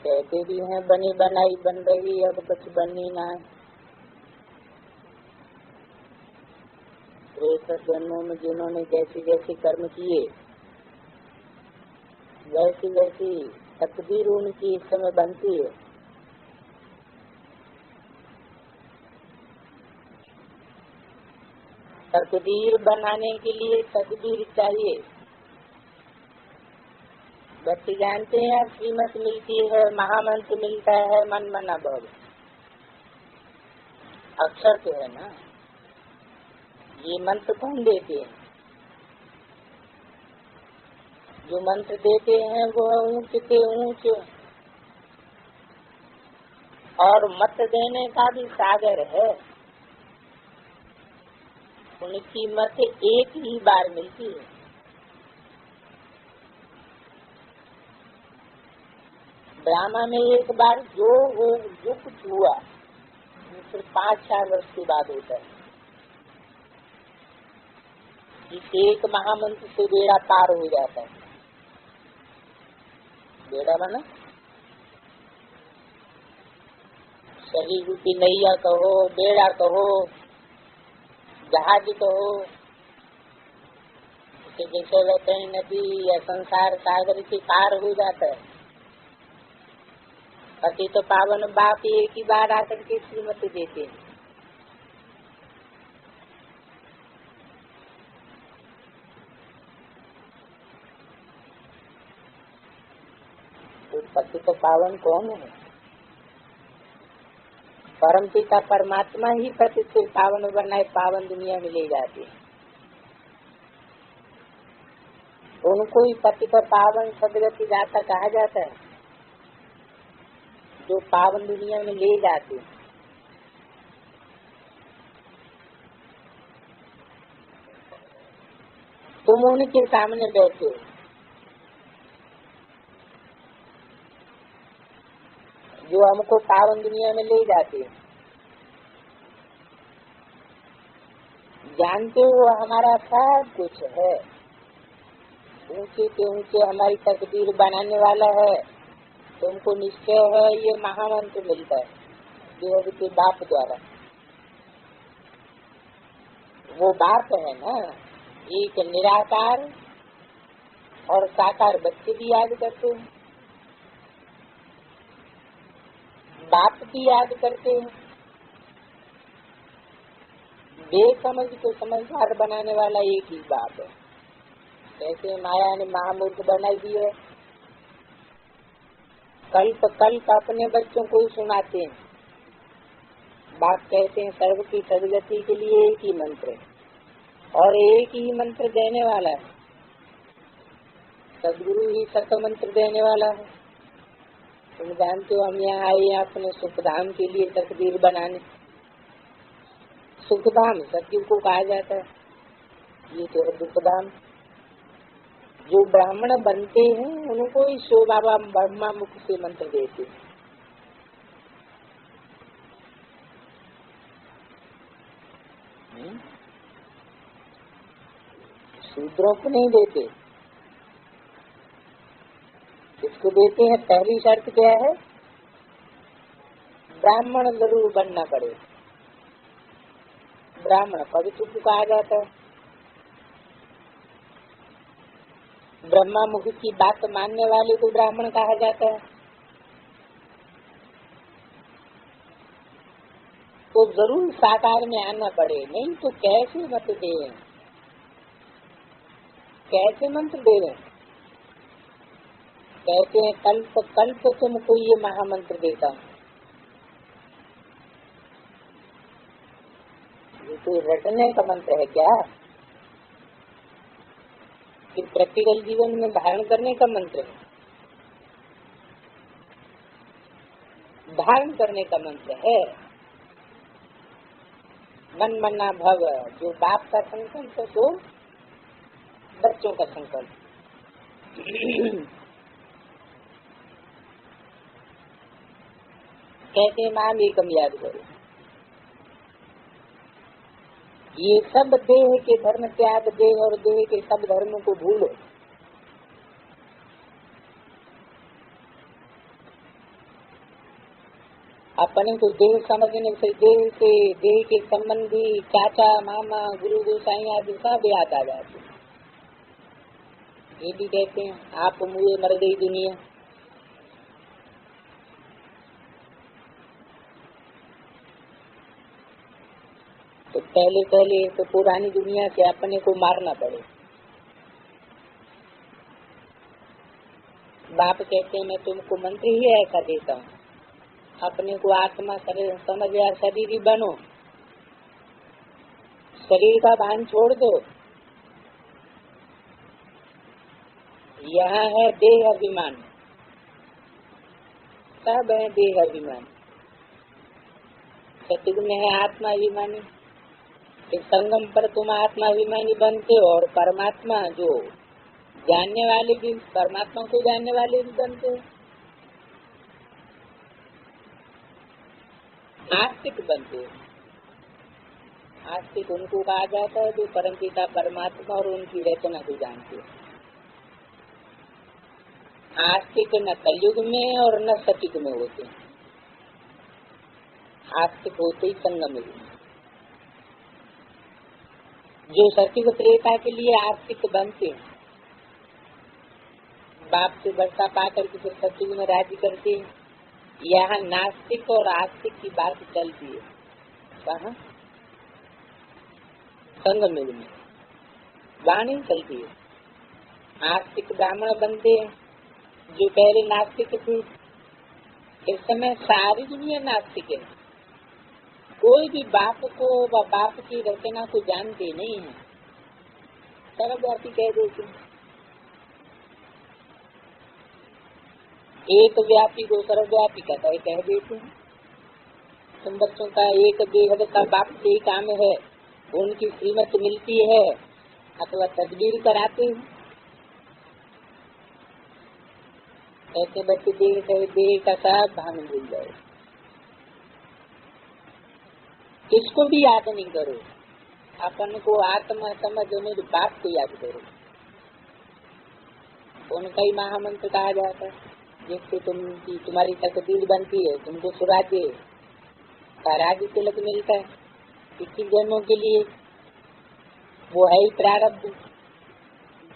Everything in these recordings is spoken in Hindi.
कहते भी हैं बनी बनाई बन रही, अब कुछ बनी ना। प्रेत जन्मों में जिन्होंने जैसे जैसे कर्म किए वैसी वैसी तकदीर उनकी इस समय बनती है। तकदीर बनाने के लिए तकदीर चाहिए। बच्चे जानते हैं श्रीमत मिलती है, महामंत्र मिलता है, मन मना भव, अक्षर तो है ना। ये मंत्र कौन देते हैं? जो मंत्र देते हैं वो ऊंच के ऊंच, और मत देने का भी सागर है। उनकी मत एक ही बार मिलती है। ड्रामा में एक बार जो कुछ हुआ फिर 5-4 वर्ष के बाद होता है। इस एक महामंत्र से बेड़ा पार हो जाता है। बेड़ा माना शरीर रूपी नैया कहो, बेड़ा कहो, जहाज कहो, जैसे कहते हैं नदी या संसार सागर के पार हो जाता है। पति तो पावन बाप एक ही बार आकर के श्रीमत देते हैं। तो पति तो पावन कौन है? परम पिता परमात्मा ही पति से पावन बनाए, पावन दुनिया में ले जाते हैं। उनको ही पति पर पावन सदगति दाता कहा जाता है, जो पावन दुनिया में ले जाते हैं। तुम उनके सामने बैठे हो, जो हमको पावन दुनिया में ले जाते हैं। जानते हो हमारा सब कुछ है, ऊंचे के ऊंचे हमारी तकदीर बनाने वाला है। तुमको निश्चय है ये महामंत्र मिलता है देव के बाप द्वारा। वो बाप है ना, एक निराकार और साकार बच्चे भी याद करते हैं, बाप भी याद करते हैं। बेसमझ को समझदार बनाने वाला एक ही बाप है। कैसे माया ने महामूर्ख बना दिया। कल्प कल्प अपने बच्चों को ही सुनाते हैं। बाप कहते हैं सर्व की सदगति के लिए एक ही मंत्र है, और एक ही मंत्र देने वाला है। सदगुरु ही सत मंत्र देने वाला है। तुम जानते हो हम यहाँ आए अपने सुखधाम के लिए तकदीर बनाने। सुखधाम सत्य को कहा जाता है, ये तो है दुखधाम। जो ब्राह्मण बनते हैं उनको ही शिव बाबा ब्रह्मा मुख से मंत्र देते हैं। शूद्रों को नहीं देते। इसको देते हैं। पहली शर्त क्या है? ब्राह्मण जरूर बनना पड़े। ब्राह्मण पवित्र को कहा जाता है। ब्रह्मा मुख की बात मानने वाले को ब्राह्मण कहा जाता है। तो जरूर साकार में आना पड़े, नहीं तो कैसे मत दे, कैसे मंत्र दे रहे। कहते हैं कल्प कल्प तुमको ये महामंत्र देता हूँ। ये कोई रटने का मंत्र है क्या? कि प्रैक्टिकल जीवन में धारण करने का मंत्र है? धारण करने का मंत्र है। मन मना भव, जो बाप का संकल्प है तो बच्चों का संकल्प। कहते हैं नाम एकम याद करो। ये सब देह के धर्म त्याग दे और देह के सब धर्मों को भूलो। अपने को देह समझने से देह के संबंधी चाचा मामा गुरु गोसाई आदि सब याद आ जाते। ये भी कहते हैं आप मुझे मर गई दुनिया। तो पहले तो पुरानी दुनिया से अपने को मारना पड़े। बाप कहते हैं मैं तुमको मंत्र ही ऐसा देता हूँ, अपने को आत्मा समझ या शरीर ही बनो, शरीर का भान छोड़ दो। यहाँ है देह अभिमान, सब है देह अभिमान। सतयुग में है आत्मा अभिमानी। इस संगम पर तुम आत्मा अभिमानी बनते हो और परमात्मा जो जानने वाले भी, परमात्मा को जानने वाले भी बनते हो। आस्तिक बनते हो। आस्तिक उनको कहा जाता है जो परमपिता परमात्मा और उनकी रचना को जानते हो। आस्तिक न कलयुग में और न सतयुग में होते हैं, आस्तिक होते ही संगम में। जो सतयुग त्रेता के लिए आस्तिक बनते हैं, बाप से वर्षा पाकर के फिर सतयुग में राज्य करते हैं। यहाँ नास्तिक और आस्तिक की बात चलती है। कहाँ? संगम में वाणी चलती है। आस्तिक ब्राह्मण बनते हैं जो पहले नास्तिक थे। इस समय सारी दुनिया नास्तिक है। कोई भी बाप को व बाप की रचना को जानते नहीं है, सर्वव्यापी कह देते हैं। एक व्यापी को सर्वव्यापी कह देते हैं। तुम बच्चों का एक बेहद का बाप से ही काम है, उनकी कीमत मिलती है अथवा तदबीर कराते हैं। ऐसे बच्चे देह का सब भान भूल जाए। किसको भी याद नहीं करो, अपन को आत्मा समझ मेरे बाप को याद करो। उनका ही महामंत्र कहा जाता है, जिससे तुम्हारी तकदीर बनती है, तुमको सुराज्य का राज्य तिलक मिलता है 21 जन्मों के लिए। वो है ही प्रारब्ध।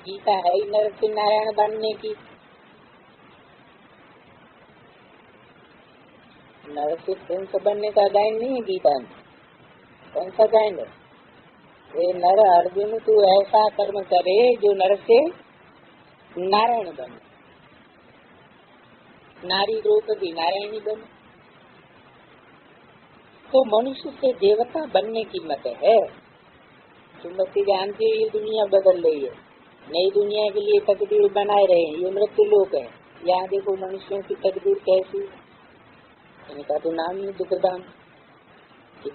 गीता है ही नरसिंह नारायण बनने की। नरसिंह बनने का गायन नहीं है गीता में। कौन सा गायन है? ये नर अर्जुन तू ऐसा कर्म करे जो नर से नारायण बने, नारी द्रौपदी नारायणी बने। तो मनुष्य से देवता बनने की मत है। तुम बच्चे जानते हो ये दुनिया बदल रही है, नई दुनिया के लिए तकदीर बनाए रहे हैं। ये मृत्यु लोक है। यहाँ देखो मनुष्यों की तकदीर कैसी। इनका तो नाम ही दुखधाम।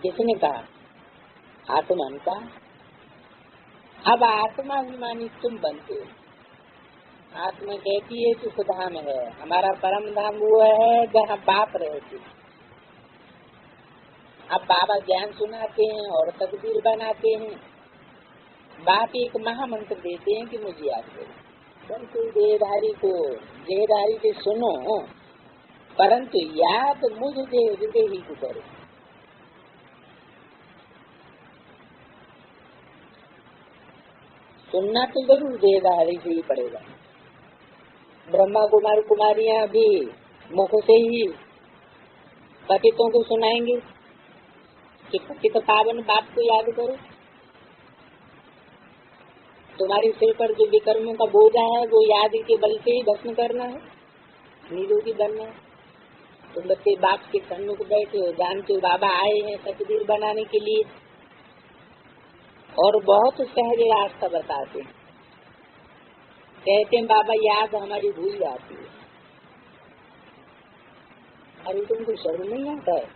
किसने कहा? आत्मा का। अब आत्मा अभिमानी तुम बनते हो। आत्मा कहती है कि सुधाम है, हमारा परम धाम वो है जहाँ बाप रहते। अब बाबा ज्ञान सुनाते हैं और तकदीर बनाते हैं। बाप एक महामंत्र देते हैं कि मुझे याद करो। परंतु देहधारी से सुनो, परंतु याद मुझ देही को करो। सुनना तो जरूर देहधारी से ही पड़ेगा। ब्रह्मा कुमार कुमारियां भी मुख से ही पतितों को सुनाएंगे कि पतित पावन बाप को याद करो। तुम्हारे सिर पर जो विकर्मों का बोझा है वो याद के बल से ही भस्म करना है, निरोगी बनना है। तुम बच्चे बाप के सन्मुख बैठे हो, जानते हो बाबा आए हैं तकदीर बनाने के लिए, और बहुत सहज रास्ता बताते हैं। कहते हैं बाबा याद हमारी भूल जाती है। अरे तुमको शर्म नहीं आता है?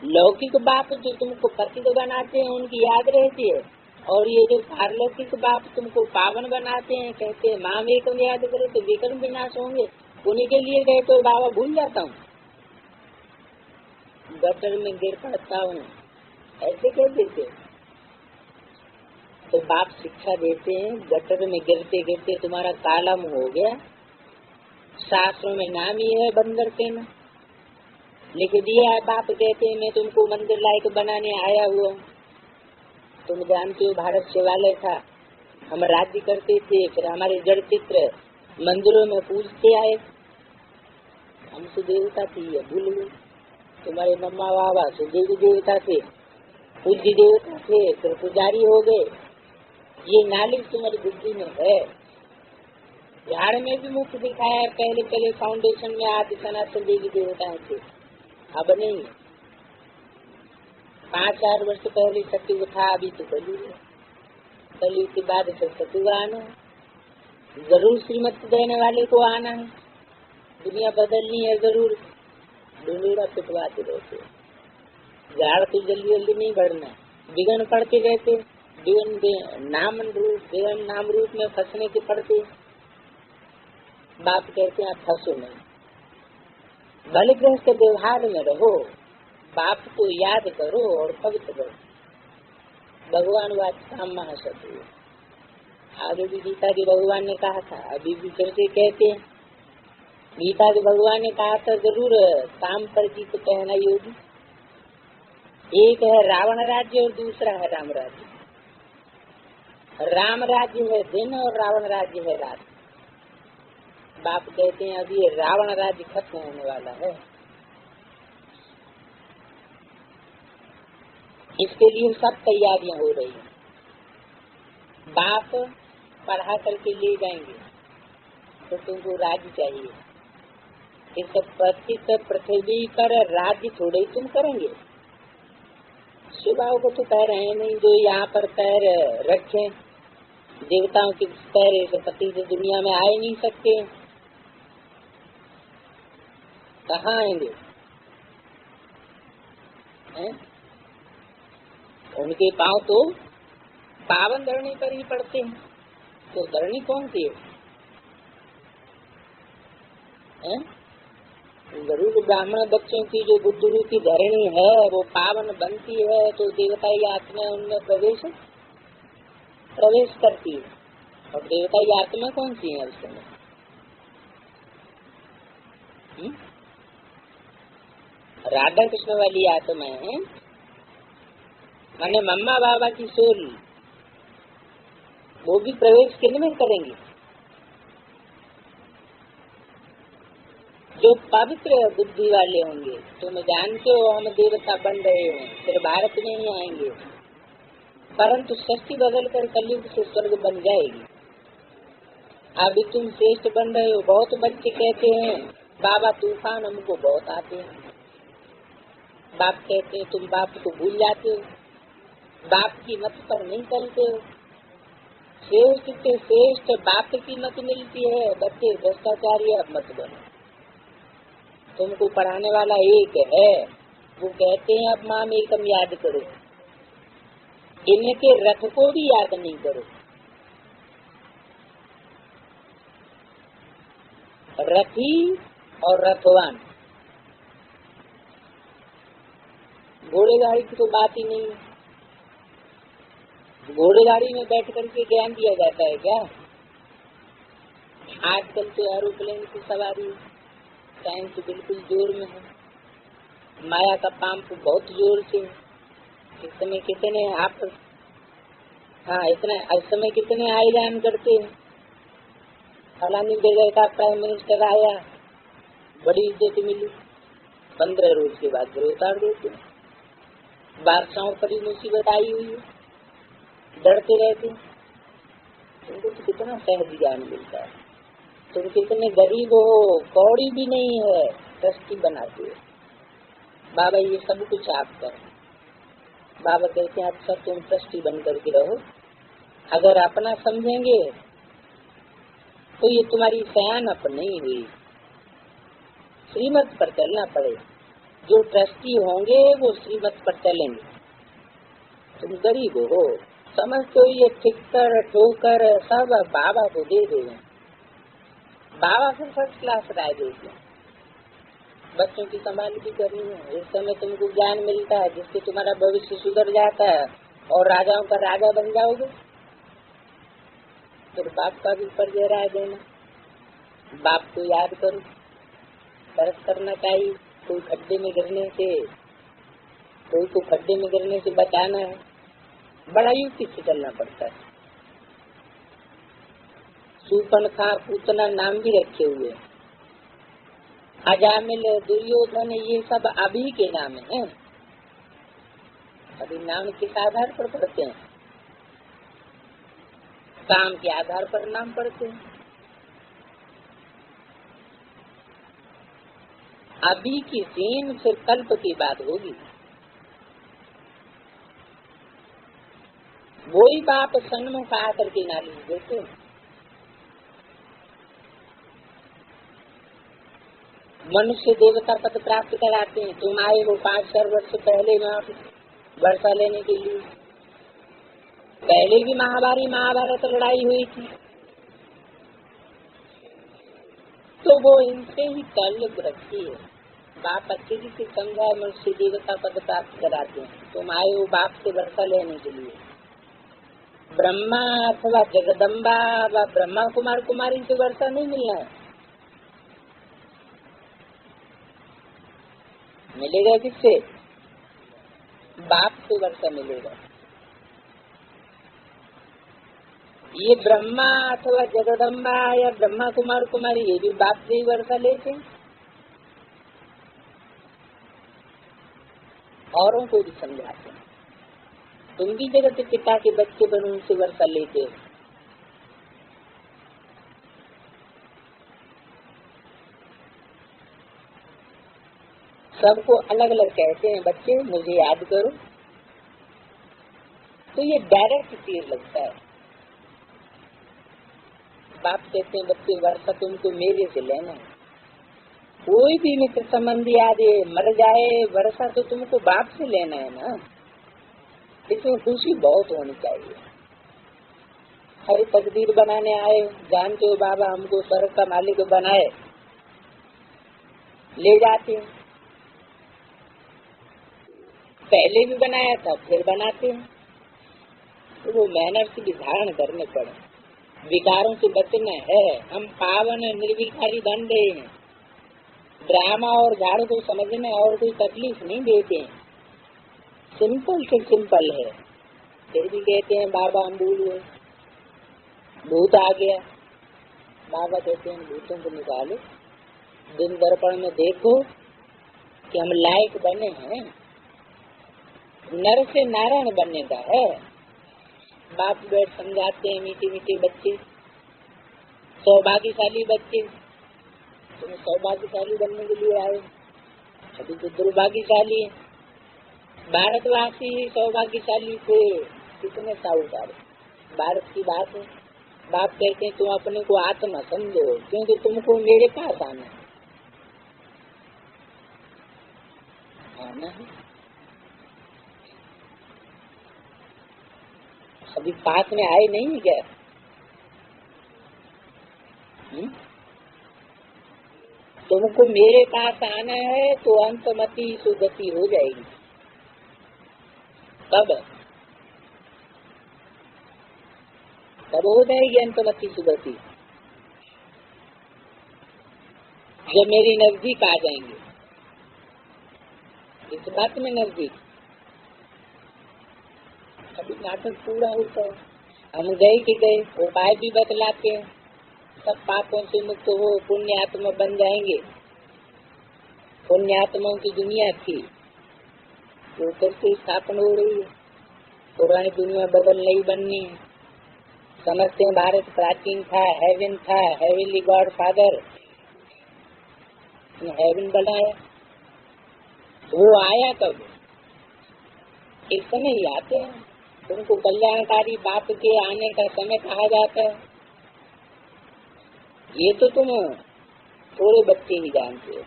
लौकिक बाप जो तुमको पतित बनाते हैं उनकी याद रहती है, और ये जो पारलौकिक बाप तुमको पावन बनाते हैं, कहते हैं माँ एकम याद करो तो विकर्म विनाश होंगे, उन्हीं के लिए कहते हो बाबा भूल जाता हूँ, गटर में गिर पड़ता हूँ, ऐसे कह देते। तो बाप शिक्षा देते हैं गटर में गिरते गिरते तुम्हारा काला मुंह हो गया। शास्त्रों में नाम ही है बंदर सेना। लिख दिया। बाप कहते हैं मैं तुमको मंदिर लायक बनाने आया हुआ। तुम जानते हो भारत शिवालय था, हम राज्य करते थे, फिर हमारे जड़ चित्र मंदिरों में पूजते आए। हमसे देवता थी, ये भूल गए। तुम्हारे मम्मा बाबा से देवी देवता थे, पूज्य देवता थे, फिर पुजारी हो गए। ये नॉलेज तुम्हारी बुद्धि में है। बिहार में भी मुख्य दिखाया है, पहले पहले फाउंडेशन में आदि सनातन देवी देवता थे, अब नहीं। 5-4 वर्ष पहले सत्युग था, अभी तो कलयुग है। कलयुग के बाद फिर सत्युग आना है। जरूर श्रीमत देने वाले को आना है, दुनिया बदलनी है जरूर। डुंडूरा पिटवाते रहते, झाड़ तो जल्दी जल्दी नहीं बढ़ना, बिगन पड़ते रहते, बिगन नाम रूप में फंसने के पड़ते। बाप कहते हैं फंसो नहीं, भले गृहस्थ व्यवहार में रहो, बाप को याद करो और पवित्र करो। भगवान वाचकाम महाशत्रु, आगे भी गीता के भगवान ने कहा था, अभी भी फिर से कहते हैं। गीता के भगवान ने कहा था जरूर, काम पर जीत कहना योगी। एक है रावण राज्य और दूसरा है राम राज्य। राम राज्य है दिन और रावण राज्य है रात। बाप कहते हैं अभी रावण राज्य खत्म होने वाला है, इसके लिए सब तैयारियां हो रही हैं। बाप पढ़ा करके ले जाएंगे तो तुमको राज्य चाहिए। इस पतित पृथ्वी पर राज्य थोड़े तुम करेंगे। शिवाओं को तो कह रहे हैं नहीं, जो यहाँ पर पैर रखे, देवताओं के पैर इस पति से दुनिया में आ ही नहीं सकते, कहाँ आएंगे? उनके पांव तो पावन धरनी पर ही पड़ते हैं, तो धरनी कौन सी है? जरूर ब्राह्मण बच्चों की जो बुद्धि की धरणी है वो पावन बनती है, तो देवता की आत्मा उनमें प्रवेश करती है। और देवता की आत्मा कौन सी है उस समय? राधा कृष्ण वाली आत्मा है, माने मम्मा बाबा की सोल, वो भी प्रवेश किनमें करेंगी? जो पवित्र बुद्धि वाले होंगे। तुम जानते हो हम देवता बन रहे हैं, फिर भारत में ही आएंगे, परंतु सृष्टि बदल कर कलयुग से स्वर्ग बन जाएगी। अभी तुम श्रेष्ठ बन रहे हो। बहुत बच्चे कहते हैं बाबा तूफान हमको बहुत आते हैं। बाप कहते हैं तुम बाप को भूल जाते हो, बाप की मत पर नहीं चलते हो। श्रेष्ठ से श्रेष्ठ बाप की मत मिलती है, बच्चे भ्रष्टाचारी अब मत बनो। तुमको पढ़ाने वाला एक है, वो कहते हैं अब माम एकम याद करो, इनके रथ को भी याद नहीं करो। रथी और रथवान, घोड़े गाड़ी की तो बात ही नहीं। घोड़े गाड़ी में बैठ करके ज्ञान दिया जाता है क्या? आजकल तो एरोप्लेन की सवारी, साइंस बिल्कुल जोर में है, माया का पंप बहुत जोर से। इस समय कितने आप इस समय कितने आयोजन करते हैं। फलानी जगह का प्राइम मिनिस्टर आया, बड़ी इज्जत मिली, 15 रोज के बाद फिर उतार देते हैं। बादशाहों पर ही मुसीबत आई हुई है, डरते रहते। तुमको तो कितना सहज ज्ञान मिलता है। तुम कितने गरीब हो, कौड़ी भी नहीं है, ट्रस्टी बनाते हो। बाबा ये सब कुछ आपका। बाबा कहते हैं अच्छा तुम ट्रस्टी बन करके रहो, अगर अपना समझेंगे तो ये तुम्हारी सयानप नहीं हुई। श्रीमत पर चलना पड़े। जो ट्रस्टी होंगे वो श्रीमत पर चलेंगे। तुम गरीब हो, समझते हो ये ठिक्कर ठोकर सब बाबा को दे देंगे। बाबा फिर फर्स्ट क्लास राय देते हैं। बच्चों की संभाल भी करनी है। इस समय तुमको ज्ञान मिलता है जिससे तुम्हारा भविष्य सुधर जाता है और राजाओं का राजा बन जाओगे। फिर बाप का भी फर्ज राय देना। बाप को याद करो, तरस करना चाहिए। कोई खड्डे में गिरने से, कोई को खड्डे में गिरने से बचाना है, बड़ा युक्ति से चलना पड़ता है। शूर्पणखा पूतना नाम भी रखे हुए, अजामिल, दुर्योधन, ये सब अभी के नाम हैं। अभी नाम किस आधार पर पढ़ते हैं? काम के आधार पर नाम पढ़ते हैं। अभी की सीन फिर कल्प की बात होगी। वही बाप सन्मुख आकर के नाली देते हैं। मनुष्य देवता पद प्राप्त कराते हैं। तुम आए हो 5,000 वर्ष पहले वर्षा लेने के लिए। पहले भी महाभारत लड़ाई हुई थी, तो वो इनसे ही ताल्लुक रखती है। बाप अच्छी से समझा, मनुष्य देवता पद प्राप्त कराते हैं। तुम आए हो बाप से वर्षा लेने के लिए। ब्रह्मा अथवा जगदम्बा व ब्रह्मा कुमार कुमारी से वर्षा नहीं मिलना है। मिलेगा किससे? बाप से वर्षा मिलेगा। ये ब्रह्मा अथवा जगदम्बा या ब्रह्मा कुमार कुमारी ये भी बाप से ही वर्षा लेते हैं। औरों को भी समझाते हैं। तुम भी जगत पिता के बच्चे बनो, उनसे वर्षा लेते हो। सबको अलग अलग कहते हैं, बच्चे मुझे याद करो। तो ये डायरेक्ट तीर लगता है। बाप कहते हैं बच्चे वर्षा तुमको मेरे से लेना है। कोई भी मित्र संबंधी आदि मर जाए, वर्षा तो तुमको बाप से लेना है ना। इसमें खुशी बहुत होनी चाहिए। हर तकदीर बनाने आए, जानते हो बाबा हमको स्वर्ग का मालिक बनाए, ले जाते हैं। पहले भी बनाया था, फिर बनाते हैं। तो वो मेहनत से भी धारण करने पड़े। विकारों से बचना है। हम पावन निर्विकारी बन रहे हैं। ड्रामा और झाड़ू को समझने और कोई तकलीफ नहीं देते हैं। सिंपल से सिंपल है। फिर भी कहते हैं बाबा हम भूल गए, भूत आ गया। बाबा कहते हैं भूतों को निकालो, दिन दर्पण में देखो कि हम लायक बने हैं। नर से नारायण बनने का है। बाप बैठ समझाते हैं, मीठे मीठे बच्चे, सौभाग्यशाली बच्चे। तुम सौभाग्यशाली बनने के लिए आए, अभी तो दुर्भाग्यशाली है। भारतवासी ही सौभाग्यशाली थे, कितने साहूकार। भारत की बात है। बाप कहते हैं तुम अपने को आत्मा समझो, क्योंकि तुमको मेरे पास आना है। अभी पास में आए नहीं क्या? तुमको मेरे पास आना है तो अंतमति सुगति हो जाएगी। तब हो जाएगी अंतमति सुगति, जब मेरी नजदीक आ जाएंगे। इस बात में नजदीक अभी नाटक पूरा होता है। हम गए कि गए, उपाय भी बतलाते हैं। सब पापों से मुक्त हो पुण्यात्मा बन जाएंगे। पुण्यात्माओं की दुनिया थी, तो फिर से स्थापना हो रही है। पुरानी दुनिया बदल नहीं बननी है। समझते हैं भारत प्राचीन था, हेवन था, हेवनली गॉड फादर हेवन बनाया। वो आया कब? एक समय ही आते हैं। उनको कल्याणकारी बाप के आने का समय कहा जाता है। ये तो तुम थोड़े बच्चे ही जानते हो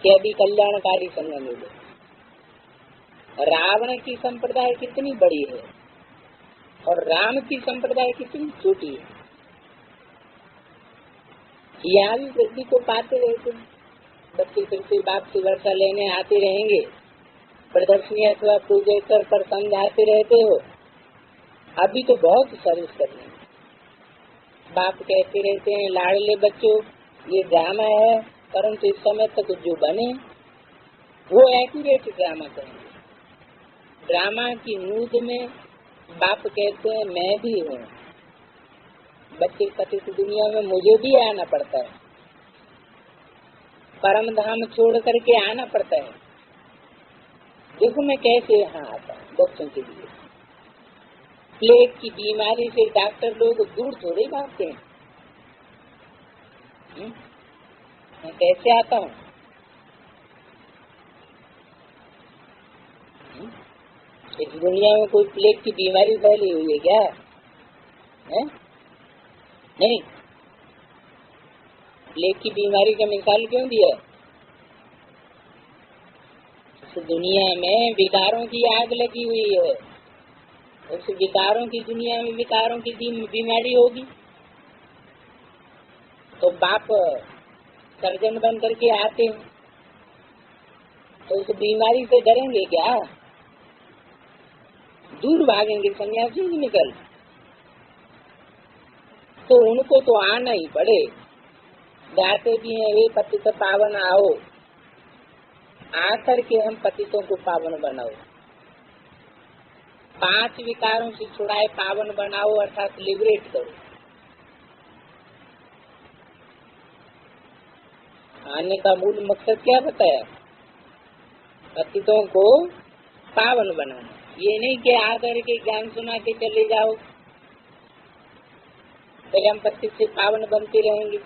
कि अभी कल्याणकारी समय मिले। रावण की संप्रदाय कितनी बड़ी है और राम की संप्रदाय कितनी छोटी है। यहाँ भी वृद्धि को पाते रहते हैं। बच्चे फिर से बाप से वर्षा लेने आते रहेंगे। प्रदर्शनी अथवा प्रोजेक्टर पर समझाते रहते हो। अभी तो बहुत सर्विस करनी है। बाप कहते रहते हैं लाडले बच्चों ये ड्रामा है, परंतु इस समय तक जो बने वो एक्यूरेट ड्रामा करेंगे। ड्रामा की मूड में बाप कहते हैं मैं भी हूँ, बच्चे पतित दुनिया में मुझे भी आना पड़ता है, परम धाम छोड़ करके आना पड़ता है। देखो मैं कैसे यहाँ आता हूँ बच्चों के लिए। प्लेग की बीमारी से डॉक्टर लोग दूर थोड़े भागते हैं। मैं कैसे आता हूँ? इस दुनिया में कोई प्लेग की बीमारी फैली हुई है क्या? है? नहीं। प्लेग की बीमारी का मिसाल क्यों दिया? इस दुनिया में विकारों की आग लगी हुई है। उस विकारों की दुनिया में विकारों की बीमारी होगी तो बाप सर्जन बन करके आते हैं, तो उस बीमारी से डरेंगे क्या? दूर भागेंगे सन्यासी ही निकल। तो उनको तो आना ही पड़े। गाते भी हैं हे पतित पावन आओ, आकर के हम पतितों को पावन बनाओ। 5 विकारों से छुड़ाए पावन बनाओ, अर्थात लिबरेट करो। आने का मूल मकसद क्या बताया? पतितों को पावन बनाना। ये नहीं कि आकर के ज्ञान सुना के चले जाओ, फिर हम पति से पावन बनते रहेंगे।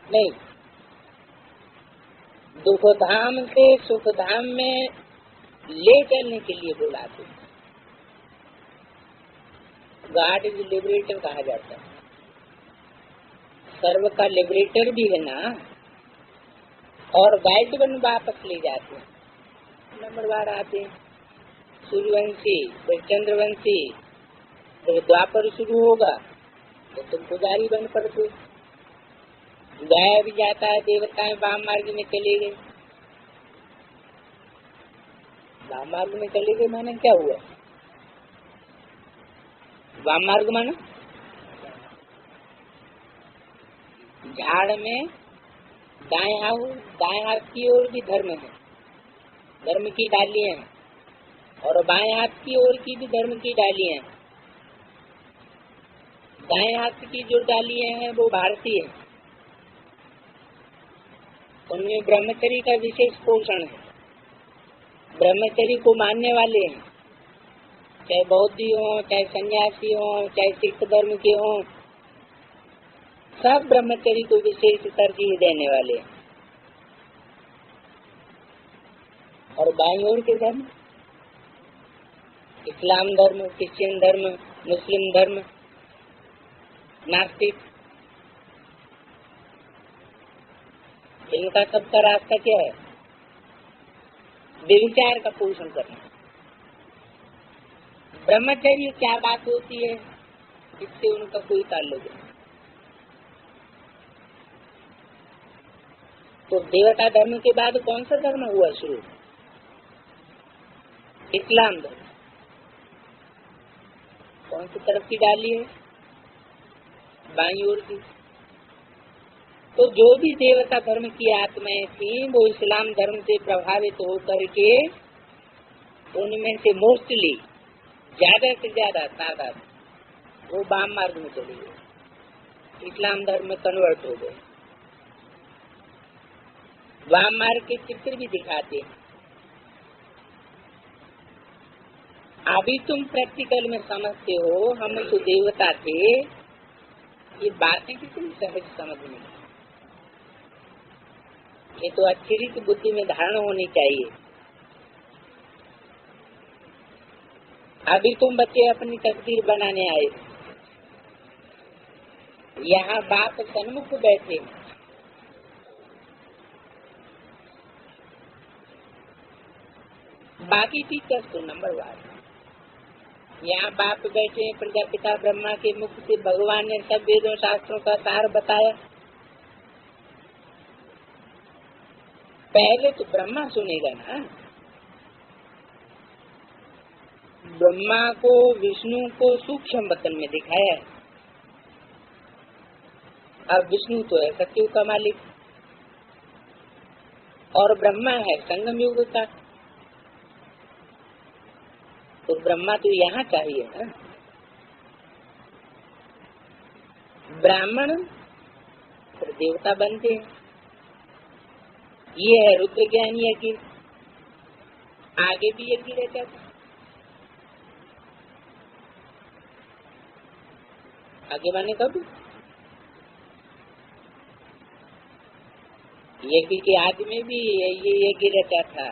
नहीं, दुख धाम से सुख धाम में ले चलने के लिए बुलाते। गॉड इज लिबरेटर कहा जाता है। सर्व का लिबरेटर भी है ना, और गाइड बन वापस ले जाते हैं। नंबरवार आते हैं, सूर्यवंशी फिर चंद्रवंशी, फिर द्वापर शुरू होगा तो तुम पुजारी बन पड़ते। गाया भी जाता है, देवताएं वाम मार्ग में चले गए। वाम मार्ग में चले गए माने क्या हुआ? वाम मार्ग माने झाड़ में दाएं हाथ की ओर भी धर्म है, धर्म की डालियां हैं, और बाएं हाथ की ओर की भी धर्म की डालियां हैं। दाएं हाथ की जो डालियां हैं वो भारतीय है, उनमें ब्रह्मचर्य का विशेष पोषण है। ब्रह्मचर्य को मानने वाले हैं, चाहे बौद्धी हो, चाहे सन्यासी हो, चाहे सिख धर्म के हो, सब ब्रह्मचर्य को विशेष तरजीह देने वाले हैं। और बाईं ओर के धर्म, इस्लाम धर्म, क्रिश्चियन धर्म, मुस्लिम धर्म, नास्तिक, इनका सबका रास्ता क्या है? व्यभिचार का पोषण करना। ब्रह्मचर्य क्या बात होती है, इससे उनका कोई ताल्लुक नहीं। तो देवता धर्म के बाद कौन सा धर्म हुआ शुरू? इस्लाम धर्म। कौन सी तरफ की डाली है? बाईं ओर की। तो जो भी देवता धर्म की आत्माएं थी वो इस्लाम धर्म से प्रभावित होकर के उनमें से मोस्टली ज्यादा से ज्यादा तादाद वो वाम मार्ग में चले गए, इस्लाम धर्म में कन्वर्ट हो गए। वाम मार्ग के चित्र भी दिखाते हैं। अभी तुम प्रैक्टिकल में समझते हो, हम तो देवता थे, ये बातें कितनी सहज समझ में, ये तो अच्छी रीति बुद्धि में धारणा होनी चाहिए। अभी तुम बच्चे अपनी तकदीर बनाने आए, यहाँ बाप सन्मुख बैठे, बाकी टीचर्स तो नंबर 1। यहाँ बाप बैठे, प्रजापिता ब्रह्मा के मुख से भगवान ने सब वेदों शास्त्रों का सार बताया। पहले तो ब्रह्मा सुनेगा ना। ब्रह्मा को विष्णु को सूक्ष्म वतन में दिखाया है, अब विष्णु तो है सतयुग का मालिक और ब्रह्मा है संगम युग का, तो ब्रह्मा तो यहाँ चाहिए ना। ब्राह्मण फिर देवता बनते हैं। ये है रुद्र ज्ञान यज्ञ, आगे भी यज्ञ रहता था। आगे माने कब? यज्ञ के आदि में भी ये यज्ञ रहता था।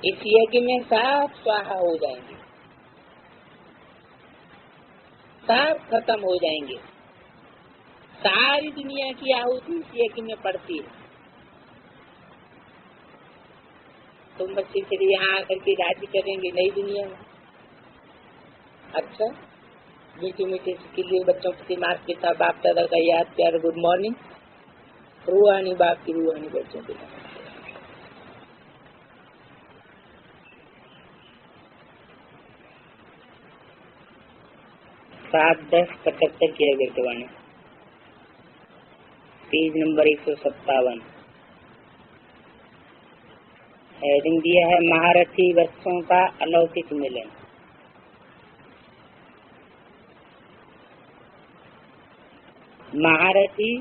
इस यज्ञ में सब स्वाहा हो जाएंगे, सब खत्म हो जाएंगे। सारी दुनिया की आहुति इस यज्ञ में पड़ती है। तुम बच्चे फिर यहाँ आकर के राज्य करेंगे नई दुनिया में। अच्छा, मीठे मीठे के लिए बच्चों के माता पिता बाप दादा का याद प्यार गुड मॉर्निंग। रूहानी बाप की रूहानी बच्चों के 7-10-75 की अगरवाणी, पेज नंबर 157। हेडिंग दिया है महारथी वत्सों का अलौकिक मिलन। महारथी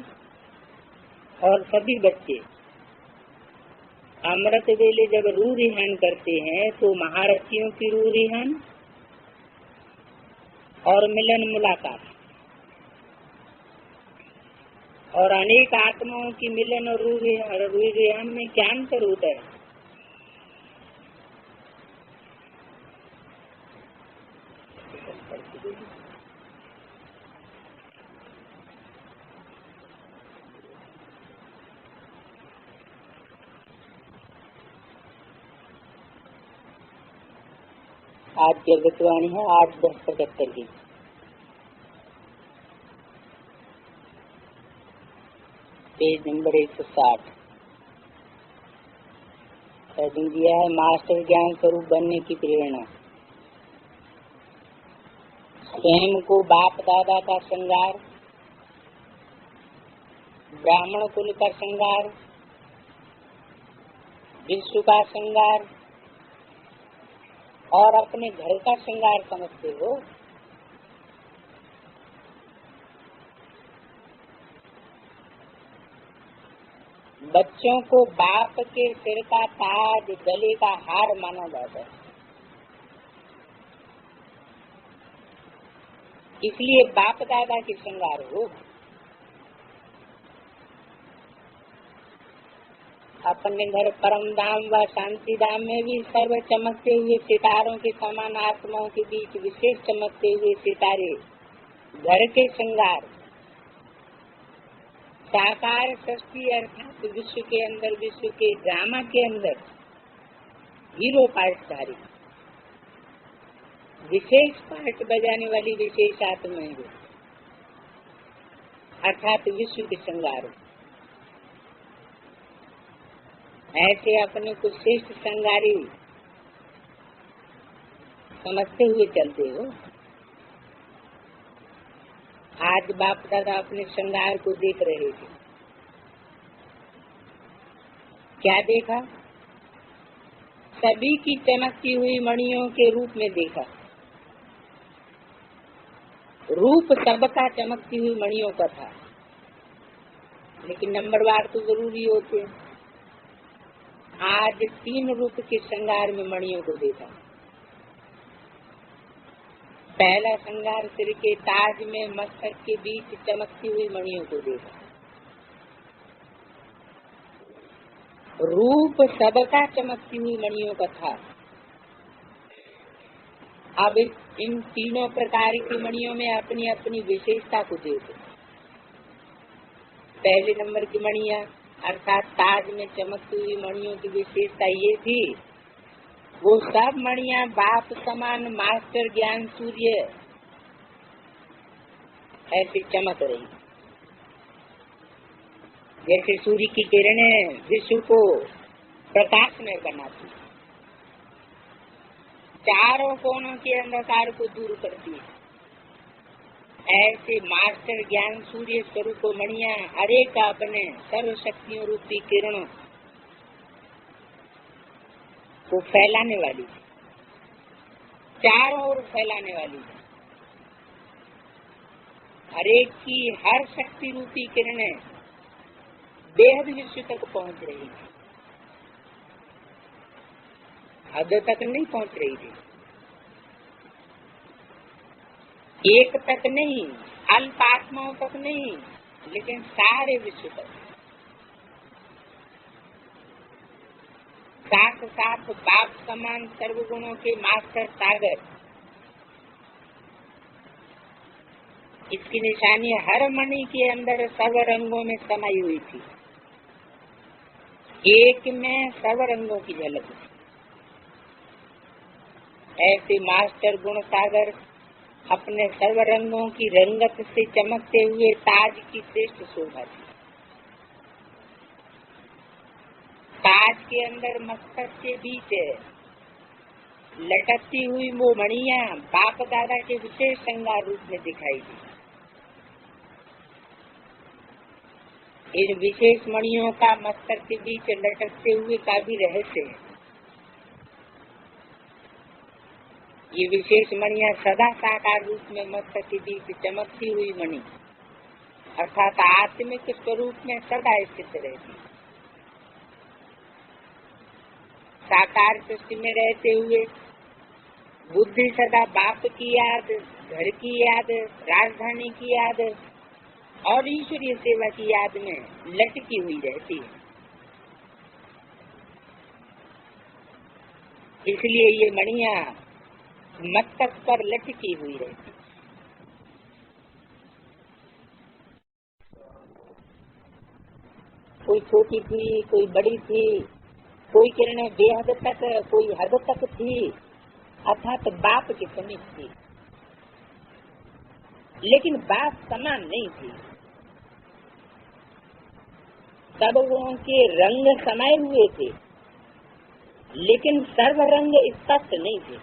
और सभी बच्चे अमृत वेले जब रूह रिहान करते हैं तो महारथियों की रूह रिहान और मिलन मुलाकात और अनेक आत्माओं की मिलन और रूह रिहान में क्या अंतर होता है? आज की अगरवाणी है 8-10-75 की, पेज नंबर 160। हेडिंग दिया है मास्टर ज्ञान स्वरूप बनने की प्रेरणा। स्वयं को बाप दादा का श्रृंगार, ब्राह्मण कुल का श्रृंगार, विश्व का श्रृंगार और अपने घर का श्रृंगार समझते हो। बच्चों को बाप के सिर का ताज गले का हार माना जाता है, इसलिए बाप दादा के श्रृंगार हो। अपने घर परम धाम व शांति धाम में भी सर्व चमकते हुए सितारों के समान आत्माओं के बीच विशेष चमकते हुए सितारे घर के श्रृंगार। साकार सृष्टि अर्थात विश्व के अंदर, विश्व के ड्रामा के अंदर हीरो पार्टधारी विशेष पार्ट बजाने वाली विशेष आत्माएं अर्थात विश्व के श्रृंगार। ऐसे अपने कुछ श्रेष्ठ श्रृंगारी समझते हुए चलते हो। आज बाप दादा अपने श्रृंगार को देख रहे थे। क्या देखा? सभी की चमकती हुई मणियों के रूप में देखा। रूप सबका चमकती हुई मणियों का था, लेकिन नंबरवार तो जरूरी होते हैं। आज 3 रूप के श्रृंगार में मणियों को देखा। पहला श्रृंगार सिर के ताज में मस्तक के बीच चमकती हुई मणियों को देखा। रूप सबका चमकती हुई मणियों का था। अब इन तीनों प्रकार की मणियों में अपनी अपनी विशेषता को देखो। पहले नंबर की मणियां अर्थात ताज में चमकती हुई मणियों की विशेषता ये थी, वो सब मणियां बाप समान मास्टर ज्ञान सूर्य ऐसे चमक रही, जैसे सूर्य की किरणें विश्व को प्रकाशमय बनाती, चारों कोनों के अंधकार को दूर करती है। ऐसे मास्टर ज्ञान सूर्य स्वरूप मणिया हरे का अपने सर्व शक्तियों रूपी किरणों को फैलाने वाली, चारों ओर फैलाने वाली, हरेक की हर शक्ति रूपी किरणें बेहद विश्व तक पहुंच रही थी, हद तक नहीं पहुंच रही थी, एक तक नहीं, अल्प आत्माओं तक नहीं, लेकिन सारे विश्व तक। साथ साथ बाप समान सर्वगुणों के मास्टर सागर, इसकी निशानी हर मणि के अंदर सर्व रंगों में समाई हुई थी, एक में सर्व रंगों की झलक थी। ऐसे मास्टर गुण सागर अपने सर्व रंगों की रंगत से चमकते हुए ताज की श्रेष्ठ शोभा थी। ताज के अंदर मस्तक के बीच लटकती हुई वो मणियां बाप दादा के विशेष श्रृंगार रूप में दिखाई दी। इन विशेष मणियों का मस्तक के बीच लटकते हुए का भी रहस्य है। ये विशेष मणियां सदा साकार रूप में मस्तक के बीच चमकती हुई मणि अर्थात आत्मिक स्वरूप में सदा स्थित रहती। साकार सृष्टि में रहते हुए बुद्धि सदा बाप की याद, घर की याद, राजधानी की याद और ईश्वरीय सेवा की याद में लटकी हुई रहती है। इसलिए ये मणियां मस्तक पर लटकी हुई रहती। कोई छोटी थी, कोई बड़ी थी, कोई किरणें बेहद तक, कोई हद तक थी, अर्थात बाप के समीप थी, लेकिन बाप समान नहीं थी। सब गुणों के रंग समाये हुए थे, लेकिन सर्व रंग स्पष्ट नहीं थे।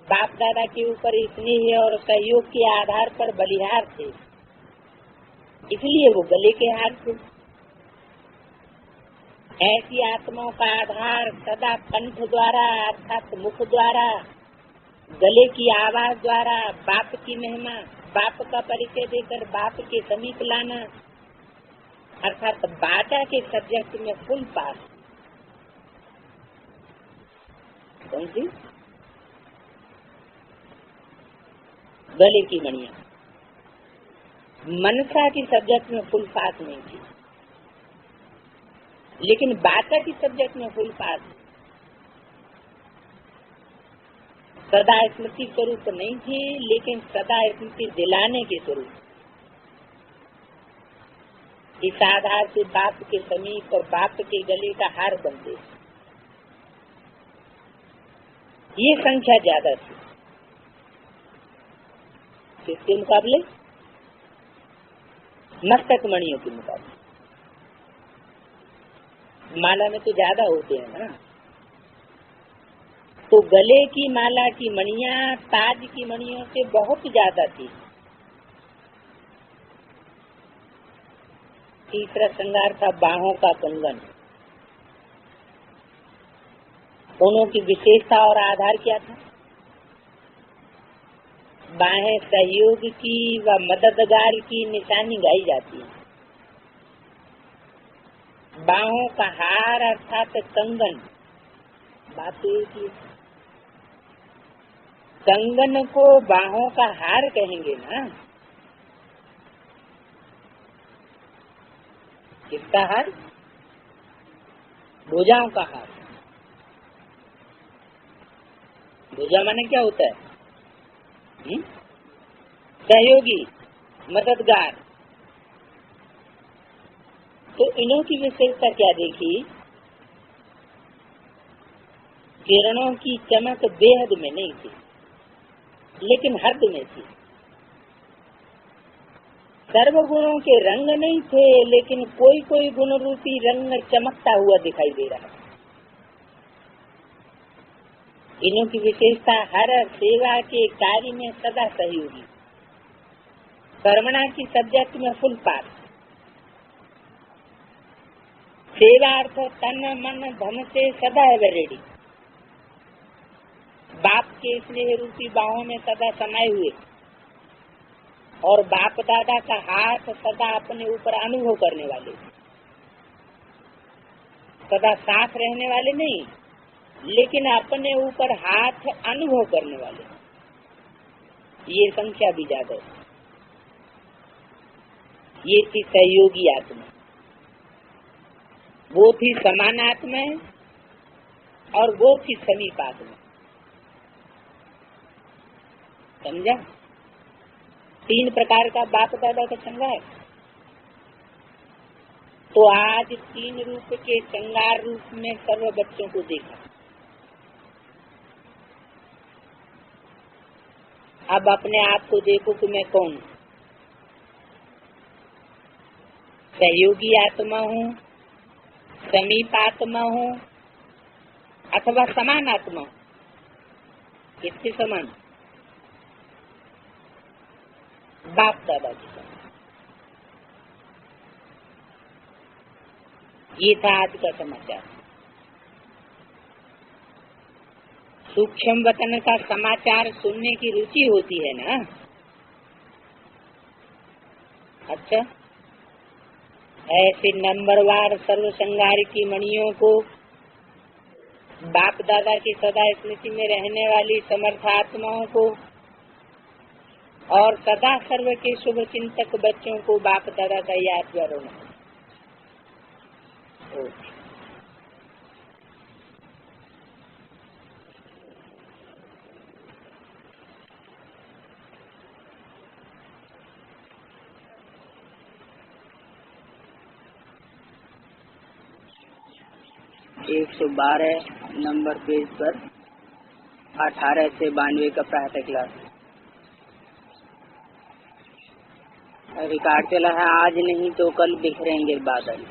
बाप दादा के ऊपर स्नेह और सहयोग के आधार पर बलिहार थे, इसलिए वो गले के हार थे। ऐसी आत्माओं का आधार सदा कंठ द्वारा अर्थात मुख द्वारा, गले की आवाज द्वारा बाप की महिमा, बाप का परिचय देकर बाप के समीप लाना, अर्थात बाटा के सब्जेक्ट में फुल पास। कौन सी? गले की मणियां। मनसा की सब्जेक्ट में फुल पास नहीं थी, लेकिन बाटा की सब्जेक्ट में फुल पास। सदा स्मृति स्वरूप नहीं थी, लेकिन सदा स्मृति दिलाने के स्वरूप। इस आधार से बाप के समीप और बाप के गले का हार बनते। ये संख्या ज्यादा थी किसके मुकाबले? मस्तक मणियों के मुकाबले। माला में तो ज्यादा होते हैं ना, तो गले की माला की मणियां ताज की मणियों से बहुत ज्यादा थी। तीसरा श्रृंगार था बाहों का कंगन। दोनों की विशेषता और आधार क्या था? बाहें सहयोग की व मददगार की निशानी गाई जाती है। बाहों का हार अर्थात कंगन, बात तो एक ही। कंगन को बाहों का हार कहेंगे ना। किसका हार? भुजाओं का हार। भुजा माने क्या होता है? सहयोगी, मददगार। तो इन्हों की विशेषता क्या देखी? किरणों की चमक बेहद में नहीं थी, लेकिन हद में थी। सर्व गुणों के रंग नहीं थे, लेकिन कोई कोई गुण रूपी रंग चमकता हुआ दिखाई दे रहा है। इन्हों की विशेषता हर सेवा के कार्य में सदा सहयोगी, कर्मणा की सब्जेक्ट में फुल पास, सेवा अर्थ तन मन धन से सदा है रेडी, बाप के स्नेह रूपी बाहों में सदा समाये हुए और बाप दादा का हाथ सदा अपने ऊपर अनुभव करने वाले, सदा साथ रहने वाले नहीं लेकिन अपने ऊपर हाथ अनुभव करने वाले, ये संख्या भी ज्यादा है। ये थी सहयोगी आत्मा, वो थी समान आत्मा और वो थी समीप आत्मा। समझा? 3 प्रकार का बाप दादा का संग है। तो आज 3 रूप के श्रृंगार रूप में सर्व बच्चों को देखा। अब अपने आप को देखो कि मैं कौन हूँ। सहयोगी आत्मा हूँ, समीप आत्मा हूँ अथवा समान आत्मा हूँ। किसके समान? बाप दादा के समान। ये था आज का समाचार। सूक्ष्म वतन का समाचार सुनने की रुचि होती है ना। अच्छा, ऐसे नंबरवार सर्व संगार की मणियों को, बाप दादा की सदा स्मृति में रहने वाली समर्थ आत्माओं को और सदा सर्व के शुभ चिंतक बच्चों को बाप दादा का याद करो। 112 नंबर पेज पर 18 से 92 का प्रातः क्लास रिकॉर्ड चला है। आज नहीं तो कल बिखरेंगे बादल।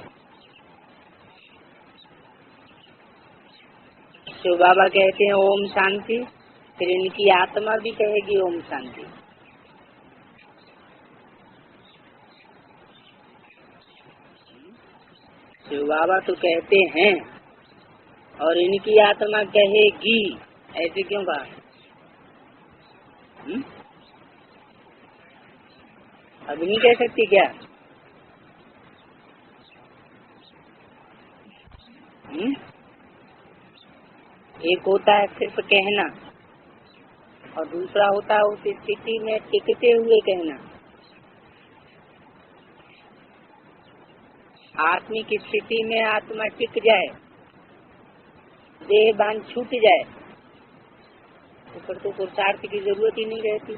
शिव बाबा कहते हैं ओम शांति, फिर इनकी आत्मा भी कहेगी ओम शांति। शिव बाबा तो कहते हैं और इनकी आत्मा कहेगी, ऐसे क्यों कहा? अब नहीं कह सकती क्या? एक होता है सिर्फ कहना और दूसरा होता है उस स्थिति में टिकते हुए कहना। आत्मिक स्थिति में आत्मा टिक जाए, देह बांध छूट जाए तो फिर तो पुरुषार्थ की जरूरत ही नहीं रहती।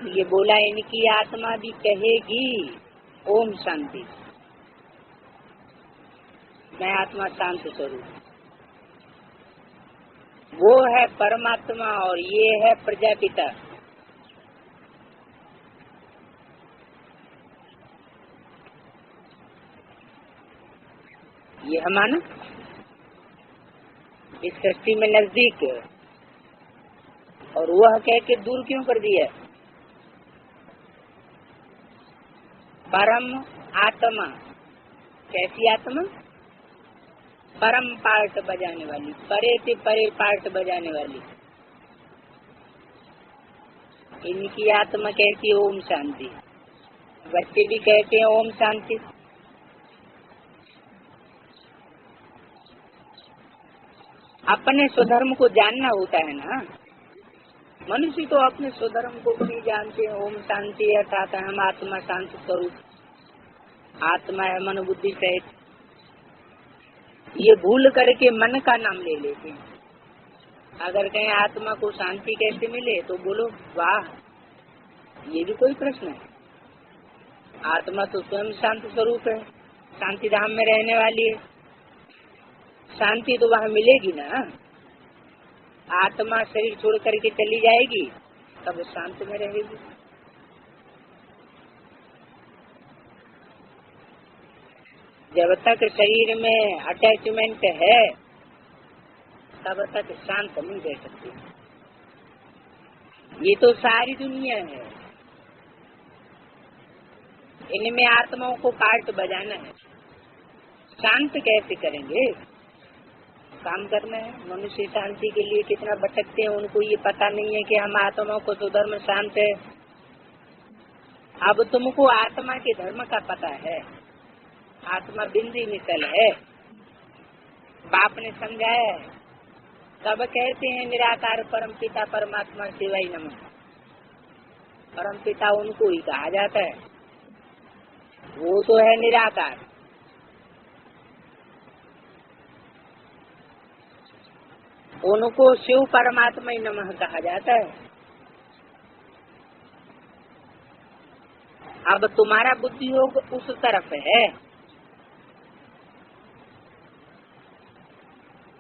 ये बोला इनकी आत्मा भी कहेगी ओम शांति। मैं आत्मा शांत स्वरूप, वो है परमात्मा और ये है प्रजापिता। ये हमारा इस सृष्टि में नजदीक और वह कह के दूर क्यों कर दिया? परम आत्मा। कैसी आत्मा? परम पार्ट बजाने वाली, परे से परे पार्ट बजाने वाली। इनकी आत्मा कहती है ओम शांति। बच्चे भी कहते हैं ओम शांति। अपने स्वधर्म को जानना होता है ना। मनुष्य तो अपने स्वधर्म को भी जानते हैं। ओम शांति अर्थात हम आत्मा शांत स्वरूप, आत्मा है मन बुद्धि सहित। ये भूल करके मन का नाम ले लेते हैं। अगर कहीं आत्मा को शांति कैसे मिले तो बोलो वाह, ये भी कोई प्रश्न है? आत्मा तो स्वयं शांत स्वरूप है, शांति धाम में रहने वाली है। शांति तो वहाँ मिलेगी ना। आत्मा शरीर छोड़ करके चली जाएगी तब शांत में रहेगी। जब तक शरीर में अटैचमेंट है तब तक शांत नहीं रह सकते। ये तो सारी दुनिया है, इनमें आत्माओं को पार्ट बजाना है, शांत कैसे करेंगे? काम करना है। मनुष्य शांति के लिए कितना भटकते हैं, उनको ये पता नहीं है कि हम आत्माओं को तो धर्म शांत है। अब तुमको आत्मा के धर्म का पता है, आत्मा बिंदी मिसल है, बाप ने समझाया है। सब कहते हैं निराकार परम पिता परमात्मा शिवाय नमः। परम पिता उनको ही कहा जाता है, वो तो है निराकार। उनको शिव परमात्मा ही नमः कहा जाता है। अब तुम्हारा बुद्धि योग उस तरफ है।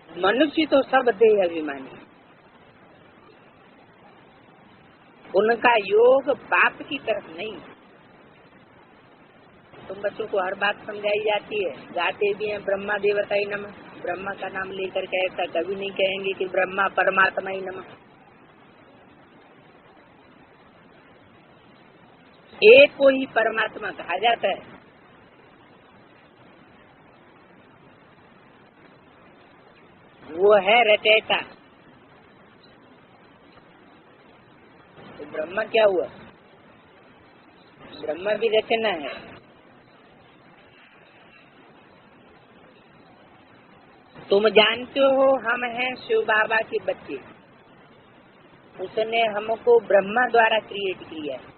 मनुष्य तो सब देह अभिमानी, उनका योग बाप की तरफ नहीं। तुम बच्चों को हर बात समझाई जाती है, गाते भी हैं ब्रह्मा देवता ही नमः। ब्रह्मा का नाम लेकर के ऐसा कभी नहीं कहेंगे कि ब्रह्मा परमात्मा ही नमः। एक को ही परमात्मा कहा जाता है। वो है रचयिता। तो ब्रह्मा क्या हुआ? ब्रह्मा भी रचना है। तुम जानते हो हम हैं शिव बाबा के बच्चे। उसने हमको ब्रह्मा द्वारा क्रिएट किया है,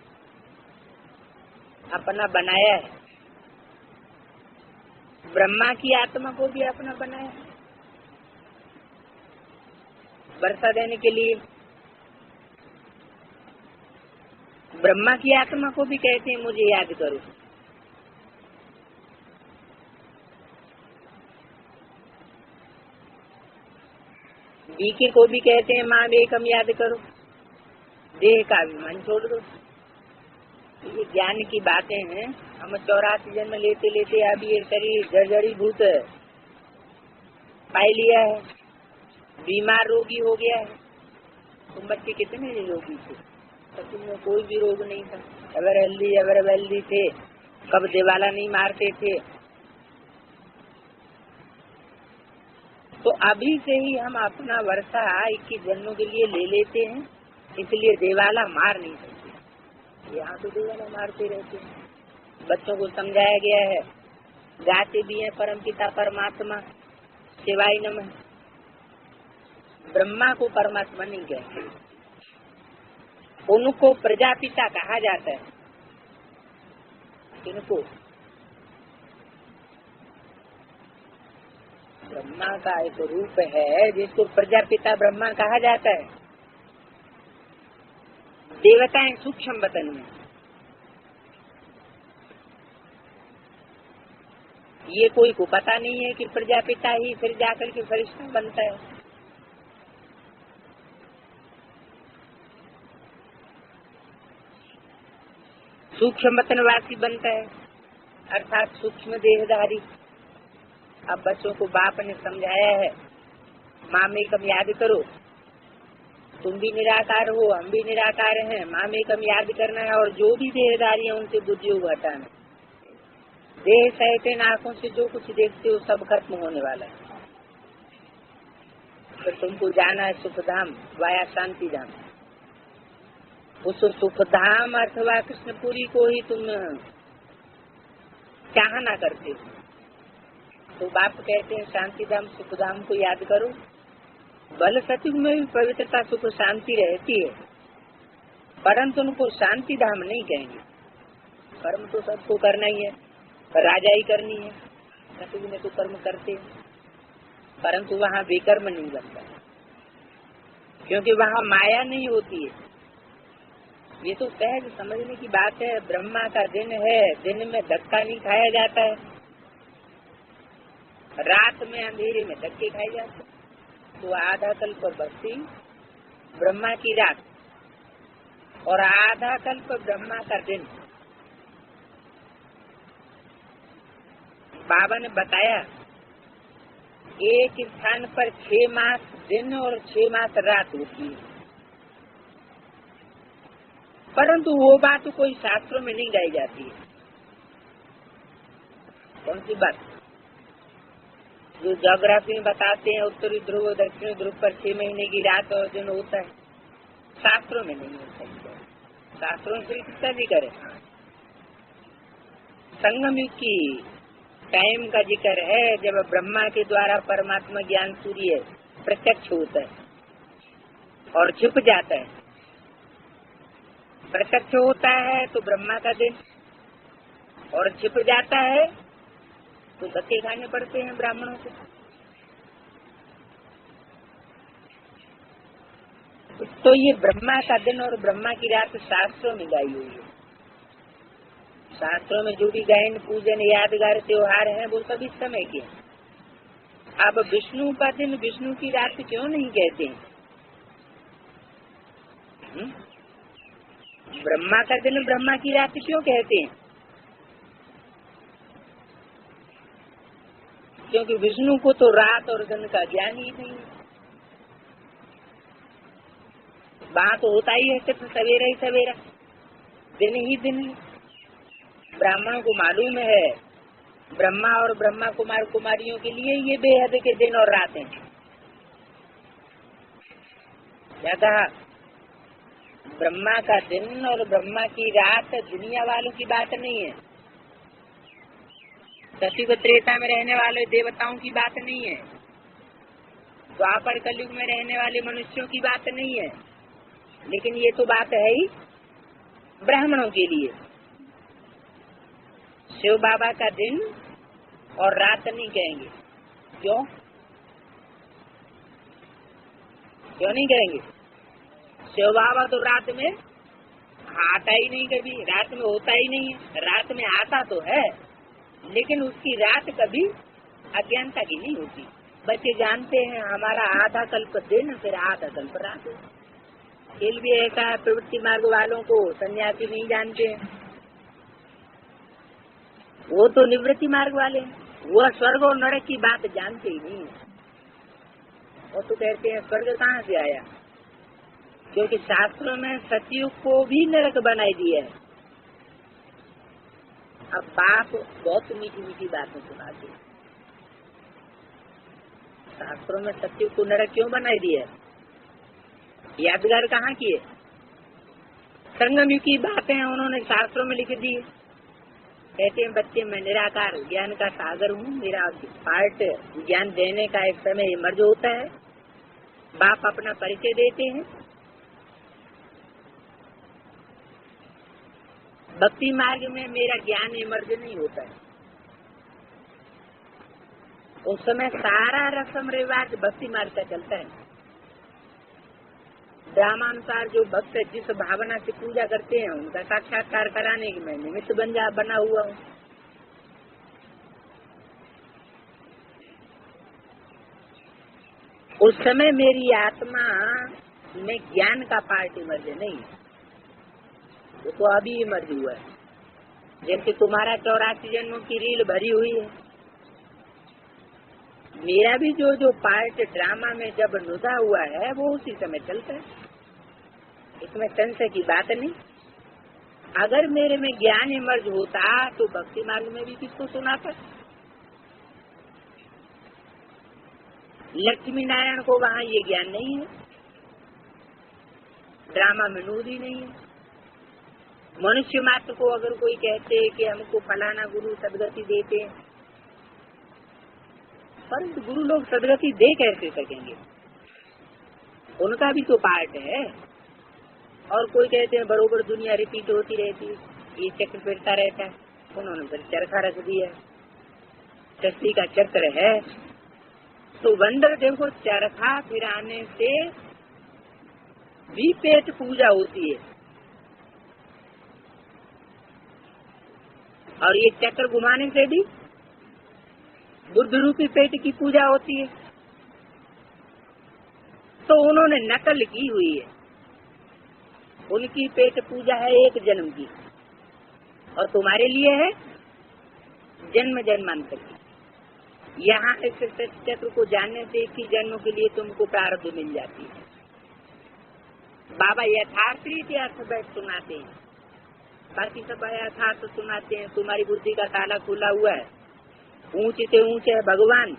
अपना बनाया है। ब्रह्मा की आत्मा को भी अपना बनाया है, वर्षा देने के लिए। ब्रह्मा की आत्मा को भी कहते हैं मुझे याद करो। बीके को भी कहते हैं माँ एकम याद करो। देह का अभिमान छोड़ दो। ये ज्ञान की बातें हैं। हम 84 जन्म लेते लेते अब ये शरीर जर्जरी भूत पाई लिया है, बीमार रोगी हो गया है। तुम बच्चे कितने रोगी थे, तो तुम्हें कोई भी रोग नहीं था, एवर हेल्दी थे, कब दिवाला नहीं मारते थे। तो अभी से ही हम अपना वर्षा 21 जन्मों के लिए ले लेते हैं, इसलिए दिवाला मार नहीं सकते। यहाँ तो दिवाला मारते रहते हैं। बच्चों को समझाया गया है, गाते भी हैं परम पिता परमात्मा शिवाय नमः। ब्रह्मा को परमात्मा नहीं कहते, उनको प्रजापिता कहा जाता है। इनको ब्रह्मा का एक रूप है जिसको प्रजापिता ब्रह्मा कहा जाता है। देवताएं सूक्ष्म वतन में, ये कोई को पता नहीं है कि प्रजापिता ही फिर जाकर के फरिश्ता बनता है। सूक्ष्म वतनवासी बनता है, अर्थात सूक्ष्म देहधारी। अब बच्चों को बाप ने समझाया है, मामेकम याद करो। तुम भी निराकार हो, हम भी निराकार हैं। मामेकम याद करना है, और जो भी देहधारी है उनसे बुद्धि को हटाना। देह सहित आंखों से जो कुछ देखते हो सब खत्म होने वाला है। तो तुमको जाना है सुखधाम वाया शांति धाम। उस सुखधाम अथवा कृष्णपुरी को ही तुम चाहना करते हो। तो बाप कहते हैं शांति धाम सुखधाम को याद करो। बल सतयुग में भी पवित्रता सुख शांति रहती है, परंतु उनको शांति धाम नहीं कहेंगे। कर्म तो सबको करना ही है, राजा ही करनी है। सतयुग में तो कर्म करते हैं, परंतु वहाँ बेकर्म नहीं बनता, क्योंकि वहाँ माया नहीं होती है। ये तो सहज समझने की बात है। ब्रह्मा का दिन है, दिन में धक्का नहीं खाया जाता है, रात में अंधेरे में धक्के खाए जाते। तो आधा कल्प बस्ती ब्रह्मा की रात और आधा कल्प ब्रह्मा का दिन। बाबा ने बताया एक स्थान पर 6 मास दिन और 6 मास रात होती है, परंतु वो बात कोई शास्त्रों में नहीं गाई जाती है। कौन सी बात? जो ज्योग्राफी में बताते हैं उत्तरी ध्रुव दक्षिणी ध्रुव पर 6 महीने की रात और दिन होता है, शास्त्रों में नहीं होता है। शास्त्रों से कितना भी करे। संगम युग की टाइम का जिक्र है जब ब्रह्मा के द्वारा परमात्मा ज्ञान सूर्य प्रत्यक्ष होता है और छिप जाता है। प्रत्यक्ष होता है तो ब्रह्मा का दिन, और छिप जाता है तो धक्के खाने पड़ते हैं ब्राह्मणों को। तो ये ब्रह्मा का दिन और ब्रह्मा की रात शास्त्रों में गाई हुई है। शास्त्रों में जो भी गायन पूजन यादगार त्योहार है वो सब इस समय के। अब विष्णु का दिन विष्णु की रात क्यों नहीं कहते हैं? ब्रह्मा का दिन ब्रह्मा की रात क्यों कहते हैं? क्योंकि विष्णु को तो रात और दिन का ज्ञान ही नहीं है। बात होता ही है सिर्फ सवेरा ही सवेरा, दिन ही दिन ही। ब्राह्मणों को मालूम है ब्रह्मा और ब्रह्मा कुमार कुमारियों के लिए ये बेहद के दिन और रातें। क्या कहा? ब्रह्मा का दिन और ब्रह्मा की रात दुनिया वालों की बात नहीं है, सतयुग त्रेता में रहने वाले देवताओं की बात नहीं है, द्वापर कलयुग में रहने वाले मनुष्यों की बात नहीं है, लेकिन ये तो बात है ही ब्राह्मणों के लिए। शिव बाबा का दिन और रात नहीं कहेंगे। क्यों? क्यों नहीं कहेंगे? शिव बाबा तो रात में आता ही नहीं, कभी रात में होता ही नहीं है। रात में आता तो है लेकिन उसकी रात कभी अज्ञानता की नहीं होती। बच्चे जानते हैं हमारा आधा कल्प दिन फिर आधा कल्प रात। खेल भी ऐसा है, प्रवृत्ति मार्ग वालों को सन्यासी नहीं जानते हैं, वो तो निवृत्ति मार्ग वाले हैं, वो स्वर्ग और नरक की बात जानते ही नहीं है। वो तो कहते हैं स्वर्ग कहाँ से आया, क्योंकि शास्त्रों में सतयुग को भी नरक बनाई दिया है। अब बाप बहुत मीठी मीठी बातें सुनाते हैं। शास्त्रों में सतयुग को नरक क्यों बनाई दिया है? यादगार कहाँ की है? संगम युग की बातें उन्होंने शास्त्रों में लिख दी। कहते हैं बच्चे मैं निराकार ज्ञान का सागर हूँ, मेरा पार्ट ज्ञान देने का एक समय इमर्ज होता है। बाप अपना परिचय देते हैं। भक्ति मार्ग में मेरा ज्ञान इमर्ज नहीं होता है। उस समय सारा रस्म रिवाज भक्ति मार्ग का चलता है। ड्रामानुसार जो भक्त जिस भावना से पूजा करते हैं उनका साक्षात्कार कराने की मैं निमित्त बना हुआ हूँ। उस समय मेरी आत्मा में ज्ञान का पार्ट इमर्ज नहीं, वो तो अभी इमर्ज हुआ है। जैसे तुम्हारा 84 जन्मों की रील भरी हुई है, मेरा भी जो पार्ट ड्रामा में जब नुदा हुआ है वो उसी समय चलता है। इसमें संशय की बात नहीं। अगर मेरे में ज्ञान इमर्ज होता तो भक्ति मार्ग में भी किसको सुनाता? लक्ष्मी नारायण को वहाँ ये ज्ञान नहीं है, ड्रामा में नूद ही नहीं है। मनुष्य मात्र को अगर कोई कहते कि हमको फलाना गुरु सदगति देते हैं, परंतु गुरु लोग सदगति दे कैसे सकेंगे? उनका भी तो पार्ट है। और कोई कहते हैं बरोबर दुनिया रिपीट होती रहती है, ये चक्र फिरता रहता है। उन्होंने फिर चरखा रख दिया, चक्री का चक्र है तो वंडर देखो, चरखा फिराने से भी पेट पूजा होती है और ये चक्र घुमाने से भी बुद्ध रूपी पेट की पूजा होती है। तो उन्होंने नकल की हुई है। उनकी पेट पूजा है एक जन्म की और तुम्हारे लिए है जन्म जन्मांतर की। यहाँ इस चक्र को जानने से एक ही जन्म के लिए तुमको प्रारब्ध मिल जाती है। बाबा यथार्थ रीति अर्थ बैठ सुनाते हैं, बाकी सब यथार्थ सुनाते हैं। तुम्हारी बुद्धि का ताला खुला हुआ है, ऊंचे से ऊंचे है भगवान,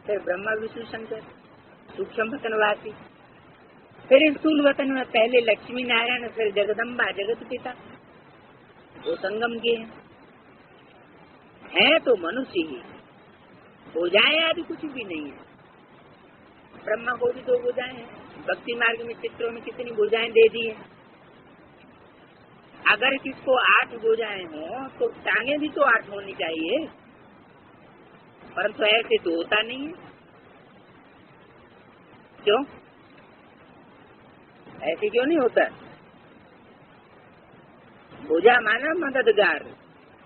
फिर ब्रह्मा विष्णु शंकर, सूक्ष्म वतनवासी, फिर स्थूल वतन में पहले लक्ष्मी नारायण, फिर जगदम्बा जगत पिता, वो संगम के है तो मनुष्य ही, भुजाएं आदि कुछ भी नहीं है। ब्रह्मा को भी 2 भुजाएं हैं, भक्ति मार्ग में चित्रों में कितनी भुजाएं दे दी है। अगर किसको 8 भुजाएं हो तो टांगे भी तो 8 होनी चाहिए, परंतु ऐसे तो होता नहीं है। क्यों ऐसे क्यों नहीं होता? भुजा माना मददगार,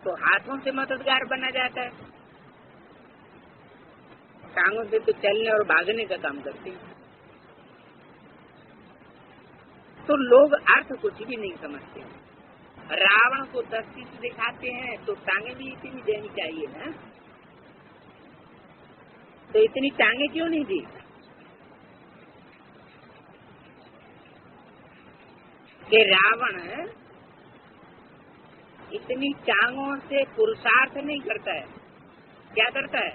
तो हाथों से मददगार बना जाता है, टांगों से तो चलने और भागने का काम करते हैं। तो लोग अर्थ कुछ भी नहीं समझते। रावण को 10 चीज दिखाते हैं तो टांगे भी इतनी देनी चाहिए ना, तो इतनी टांगे क्यों नहीं दी? कि रावण इतनी टांगों से पुरुषार्थ नहीं करता है, क्या करता है?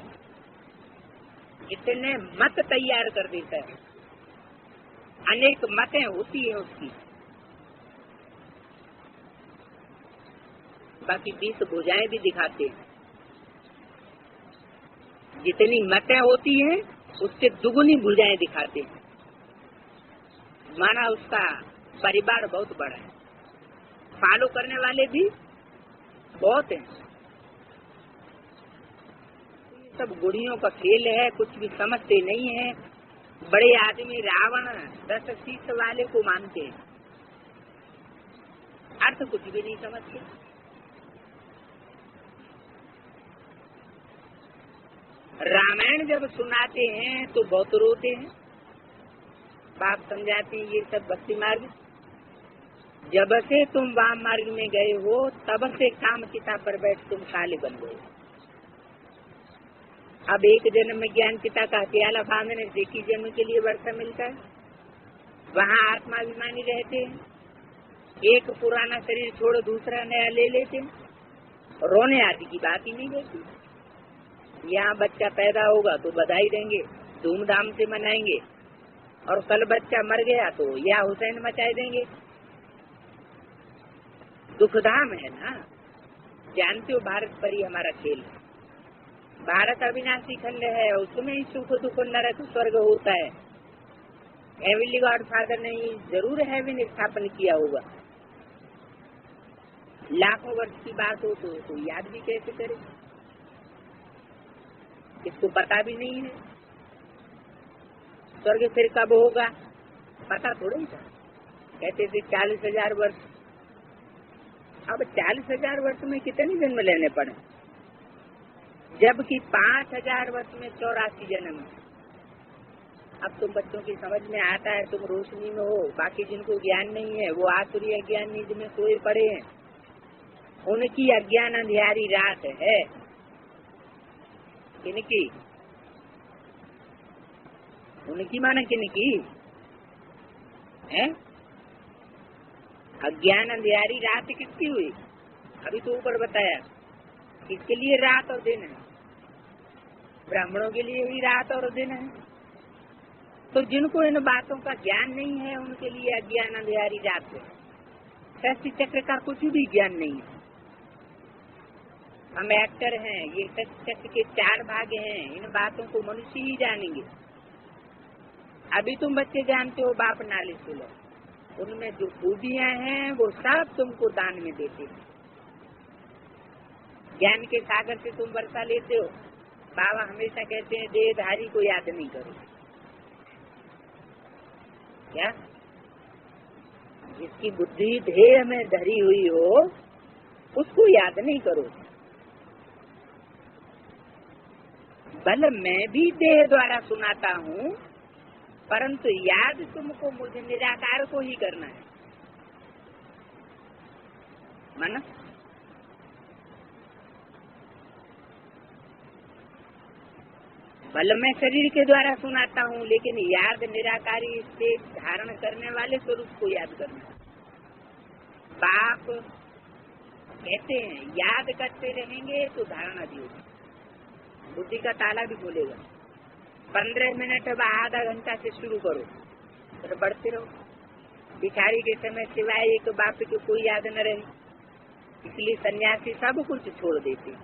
इतने मत तैयार कर देता है, अनेक मतें होती है उसकी, बाकी 20 भुजाएं भी दिखाते हैं। जितनी मतें होती हैं उससे दुगुनी भुजाएं दिखाते हैं, माना उसका परिवार बहुत बड़ा है, फॉलो करने वाले भी बहुत हैं। सब गुड़ियों का खेल है, कुछ भी समझते नहीं है। बड़े आदमी रावण 10 शीश वाले को मानते हैं, अर्थ कुछ भी नहीं समझते। रामायण जब सुनाते हैं तो बहुत रोते हैं, बाप समझाते हैं ये सब भक्ति मार्ग, जब से तुम वाम मार्ग में गए हो तब से काम चिता पर बैठ तुम काले बन गए। अब एक जन्म में ज्ञान पिता का हथियाला बांधने से एक ही जन्म के लिए वर्षा मिलता है, वहाँ आत्माभिमानी रहते हैं, एक पुराना शरीर छोड़ दूसरा नया ले लेते हैं, रोने आदि की बात ही नहीं रहती। यहाँ बच्चा पैदा होगा तो बधाई देंगे, धूमधाम से मनाएंगे, और कल बच्चा मर गया तो या हुसैन मचाए देंगे। दुखधाम है ना, जानते हो भारत पर ही हमारा खेल है। भारत अविनाशी खंड है, उसमें ही सुख दुख नरक स्वर्ग होता है। हेवनली गॉड फादर ने जरूर हेवन स्थापन किया होगा, लाखों वर्ष की बात हो तो याद भी कैसे करे, इसको पता भी नहीं है। स्वर्ग फिर कब होगा पता थोड़ा ही था, कहते थे 40,000 वर्ष। अब 40,000 वर्ष में कितने जन्म लेने पड़े, जबकि 5,000 वर्ष में 84 जन्म। अब तुम बच्चों की समझ में आता है, तुम रोशनी में हो, बाकी जिनको ज्ञान नहीं है वो आसुरी अज्ञान नींद में सोए पड़े हैं, उनकी अज्ञान अंधियारी रात है। किनकी? उनकी माना किनकी है? अज्ञान अंधियारी रात किसकी हुई? अभी तो ऊपर बताया किसके लिए रात और दिन है, ब्राह्मणों के लिए ही रात और दिन है। तो जिनको इन बातों का ज्ञान नहीं है उनके लिए अज्ञान अंधियारी रात है, सृष्टि चक्र का कुछ भी ज्ञान नहीं है। हम एक्टर हैं, ये सृष्टि चक्र के 4 भाग हैं, इन बातों को मनुष्य ही जानेंगे। अभी तुम बच्चे जानते हो, बाप नाले सुनो, उनमें जो खूबियां हैं वो सब तुमको दान में देते हैं। ज्ञान के सागर से तुम वर्षा लेते हो। बाबा हमेशा कहते हैं देहधारी को याद नहीं करो, क्या? जिसकी बुद्धि देह में धरी हुई हो उसको याद नहीं करो। बल मैं भी देह द्वारा सुनाता हूँ, परंतु याद तुमको मुझे निराकार को ही करना है। माना भले मैं शरीर के द्वारा सुनाता हूँ, लेकिन याद निराकारी से धारण करने वाले स्वरूप को याद करना। बाप कहते हैं याद करते रहेंगे तो धारणा भी होगी, बुद्धि का ताला भी खोलेगा। 15 मिनट अब आधा घंटा से शुरू करो, फिर बढ़ते रहो। भिखारी के समय सिवाय एक बाप के कोई याद न रहे, इसलिए सन्यासी सब कुछ छोड़ देते हैं,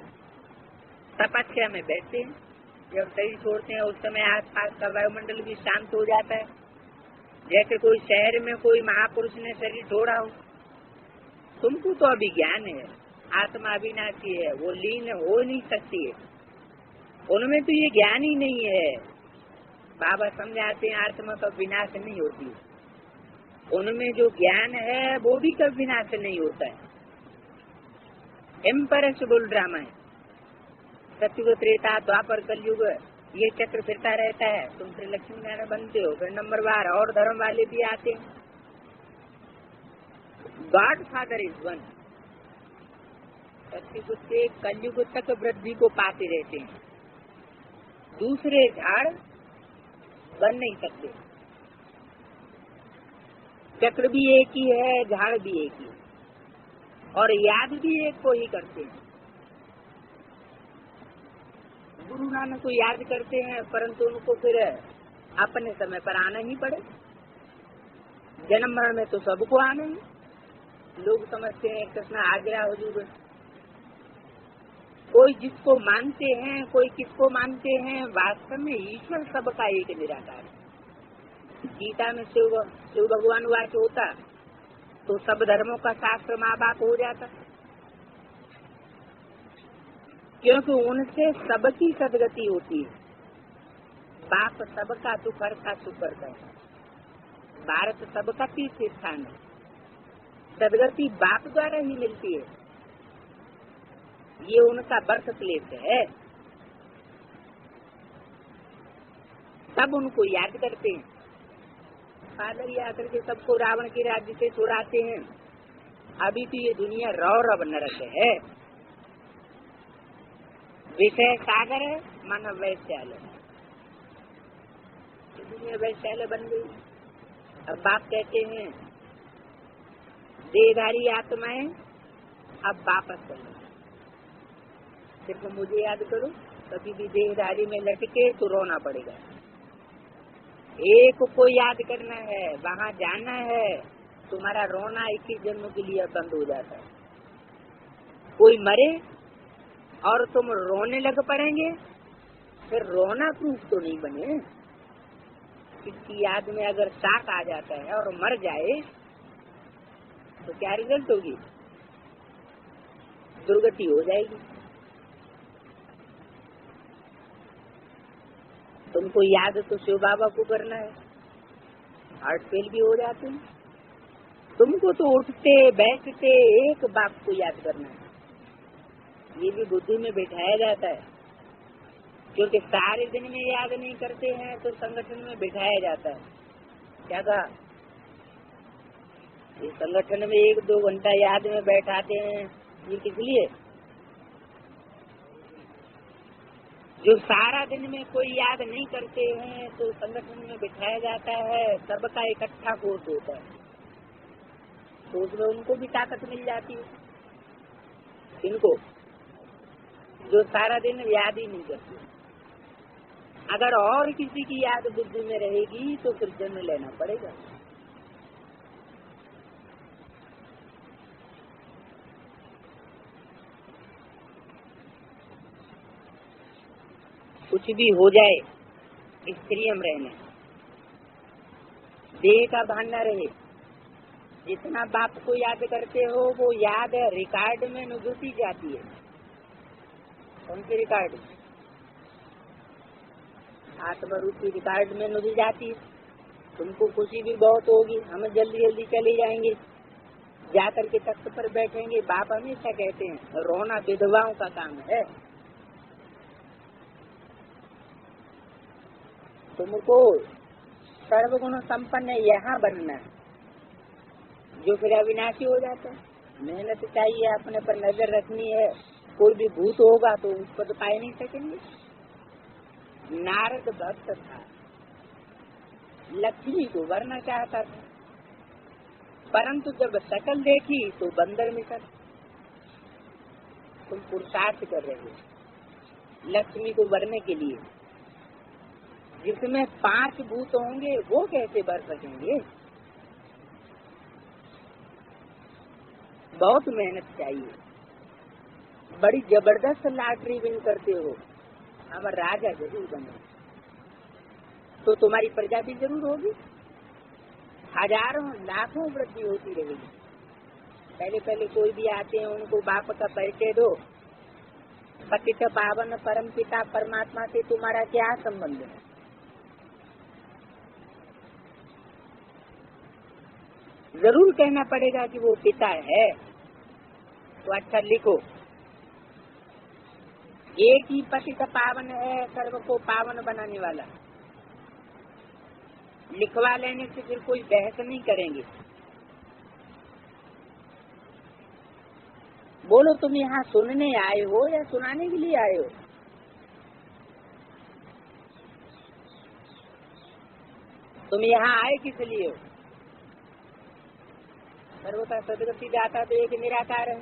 तपस्या में बैठते हैं। जब शरीर छोड़ते हैं उस समय आसपास का वायुमंडल भी शांत हो जाता है, जैसे कोई शहर में कोई महापुरुष ने शरीर छोड़ा हो। तुमको तो अभी ज्ञान है, आत्मा अविनाशी है, वो लीन हो नहीं सकती है, उनमें तो ये ज्ञान ही नहीं है। बाबा समझाते हैं आत्मा का विनाश नहीं होती, उनमें जो ज्ञान है वो भी कभी विनाश नहीं होता है। इम्परेसिबल ड्रामा है, सत्युग त्रेता द्वापर कलयुग, ये चक्र फिरता रहता है। तुम फिर लक्ष्मी नारायण बनते हो, फिर नंबर बार और धर्म वाले भी आते हैं। God father is one. सत्युग से कलयुग तक वृद्धि को पाते रहते हैं, दूसरे झाड़ बन नहीं सकते। चक्र भी एक ही है, झाड़ भी एक ही, और याद भी एक को ही करते हैं। गुरु नानक को याद करते हैं, परंतु उनको फिर अपने समय पर आना ही पड़े। जन्म मरण में तो सबको आना ही। लोग समझते हैं कृष्ण आ गया हुजूर, कोई जिसको मानते हैं, कोई किसको मानते हैं। वास्तव में ईश्वर सबका एक निराकार है। गीता में शिव भगवान वाच होता तो सब धर्मों का शास्त्र माँ बाप हो जाता, क्योंकि उनसे सबकी सदगति होती है। बाप सबका दुख का सुख करता है, भारत सबका तीर्थ स्थान है, सदगति बाप द्वारा ही मिलती है, ये उनका बर्थ प्लेस है। सब उनको याद करते हैं। फादर ही आकर के सबको रावण के राज्य से छुड़ाते हैं। अभी तो ये दुनिया रौरव नरक है, विषय सागर है, मानव वैश्यालय। दुनिया वैश्यालय बन गई। अब बाप कहते हैं देहधारी आत्माएं अब वापस चलो, सिर्फ मुझे याद करो। कभी भी देहधारी में लटके तो रोना पड़ेगा। एक को याद करना है, वहाँ जाना है, तुम्हारा रोना 21 जन्मों के लिए बंद हो जाता है। कोई मरे और तुम रोने लग पड़ेंगे, फिर रोना प्रूफ तो नहीं बने। किसी याद में अगर शाक आ जाता है और मर जाए तो क्या रिजल्ट होगी? दुर्गति हो जाएगी। तुमको याद तो शिव बाबा को करना है, हार्ट फेल भी हो जाते हैं। तुमको तो उठते बैठते एक बाप को याद करना है, ये भी बुद्धि में बिठाया जाता है, क्योंकि सारे दिन में याद नहीं करते हैं तो संगठन में बिठाया जाता है। क्या कहा? ये संगठन में 1-2 घंटा याद में बैठाते हैं, ये किस लिए? जो सारा दिन में कोई याद नहीं करते हैं तो संगठन में बिठाया जाता है, सबका इकट्ठा कोर्स होता है, तो उसमें उनको भी ताकत मिल जाती है। इनको जो सारा दिन याद ही नहीं करते, अगर और किसी की याद बुद्धि में रहेगी तो फिर जन्म लेना पड़ेगा। कुछ भी हो जाए स्त्रियम रहना, देह का भान न रहे। जितना बाप को याद करते हो वो याद रिकॉर्ड में नुगती जाती है। कौन सी रिकॉर्ड? आत्मरूपी रिकॉर्ड में नुदी जाती है। तुमको खुशी भी बहुत होगी, हम जल्दी जल्दी चले जाएंगे, जाकर के तख्त पर बैठेंगे। बाप हमेशा कहते हैं रोना विधवाओं का काम है। तुमको सर्वगुण संपन्न यहाँ बनना है, जो फिर अविनाशी हो जाता है। मेहनत चाहिए, अपने पर नजर रखनी है। कोई भी भूत होगा तो उस पर तो पाए नहीं सकेंगे। नारद भक्त था, लक्ष्मी को वरना चाहता था, परंतु जब शकल देखी तो बंदर निकल। तुम पुरुषार्थ कर रहे हो लक्ष्मी को वरने के लिए, जिसमें 5 भूत होंगे वो कैसे वर सकेंगे? बहुत मेहनत चाहिए। बड़ी जबरदस्त लॉटरी विन करते हो, हम राजा जरूर बने, तो तुम्हारी प्रजा भी जरूर होगी, हजारों लाखों वृद्धि होती रहेगी। पहले पहले कोई भी आते हैं उनको बाप का परिचय दो, पतित पावन परम पिता परमात्मा से तुम्हारा क्या संबंध है? जरूर कहना पड़ेगा कि वो पिता है, तो अच्छा लिखो, एक ही पतित पावन है, सर्व को पावन बनाने वाला। लिखवा लेने से फिर कोई बहस नहीं करेंगे। बोलो तुम यहाँ सुनने आए हो या सुनाने के लिए आए हो? तुम यहाँ आए किस लिए हो? सर्वथा सदगति दाता तो एक निराकार है।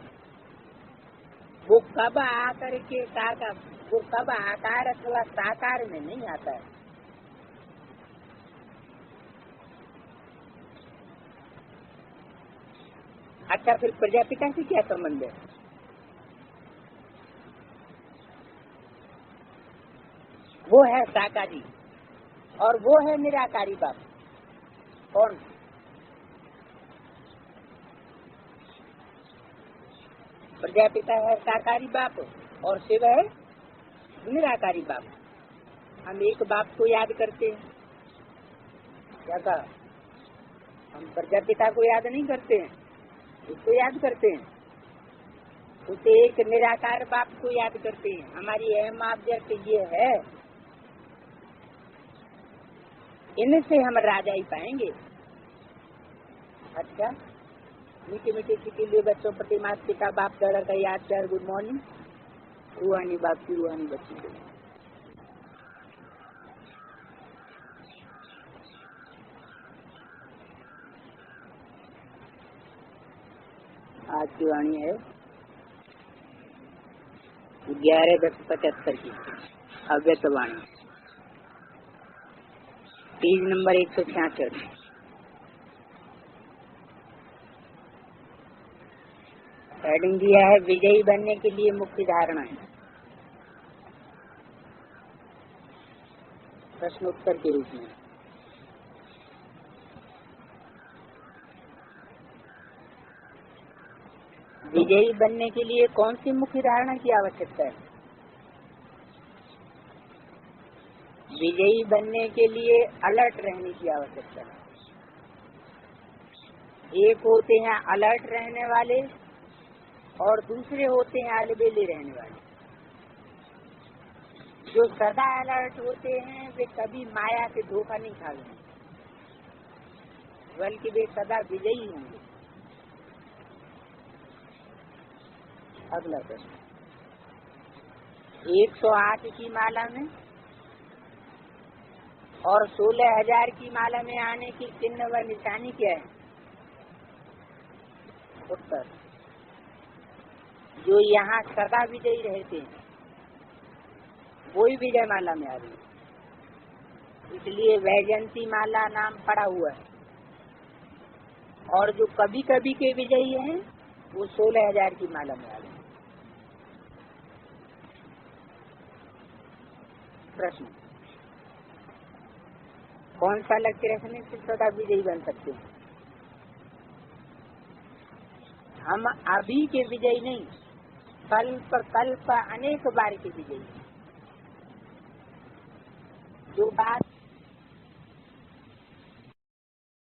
वो कब आकर के साकार, वो कब आकार अथवा साकार में नहीं आता है। अच्छा, फिर प्रजापिता से क्या संबंध है? वो है साकारी और वो है निराकारी बाप। कौन? प्रजापिता है साकारी बाप और शिव है निराकारी बाप। हम एक बाप को याद करते हैं, क्या कहा? हम प्रजापिता को याद नहीं करते हैं, उसको याद करते हैं। उसे एक निराकार बाप को याद करते हैं। हमारी अहम ऑब्जेक्ट ये है, इनसे हम राजा ही पाएंगे। अच्छा, मीठे मीठे के लिए बच्चों प्रति माता पिता बाप दादा का याद कर। Good morning. रूहानी बाप की रूहानी बच्ची को आज की वाणी है 11/10/75 की अव्यक्त वाणी, पेज नंबर 166। हेडिंग दिया है विजयी बनने के लिए मुख्य धारणा है। प्रश्न उत्तर के रूप में विजयी बनने के लिए कौन सी मुख्य धारणा की आवश्यकता है? विजयी बनने के लिए अलर्ट रहने की आवश्यकता है। एक होते हैं अलर्ट रहने वाले और दूसरे होते हैं अलबेले रहने वाले। जो सदा अलर्ट होते हैं वे कभी माया से धोखा नहीं खाएंगे, बल्कि वे सदा विजयी होंगे। अगला प्रश्न, 108 की माला में और 16,000 की माला में आने की चिन्ह व निशानी क्या है? उत्तर, जो यहाँ सदा विजयी रहते हैं वही विजय माला में आ रही है, इसलिए वैजयंती माला नाम पड़ा हुआ है। और जो कभी कभी के विजयी हैं वो 16,000 की माला में आ रही है। प्रश्न, कौन सा लक्ष्य रखने से सदा विजयी बन सकते हैं? हम अभी के विजयी नहीं, कल्प कल्प अनेक बार के विजयी। जो बात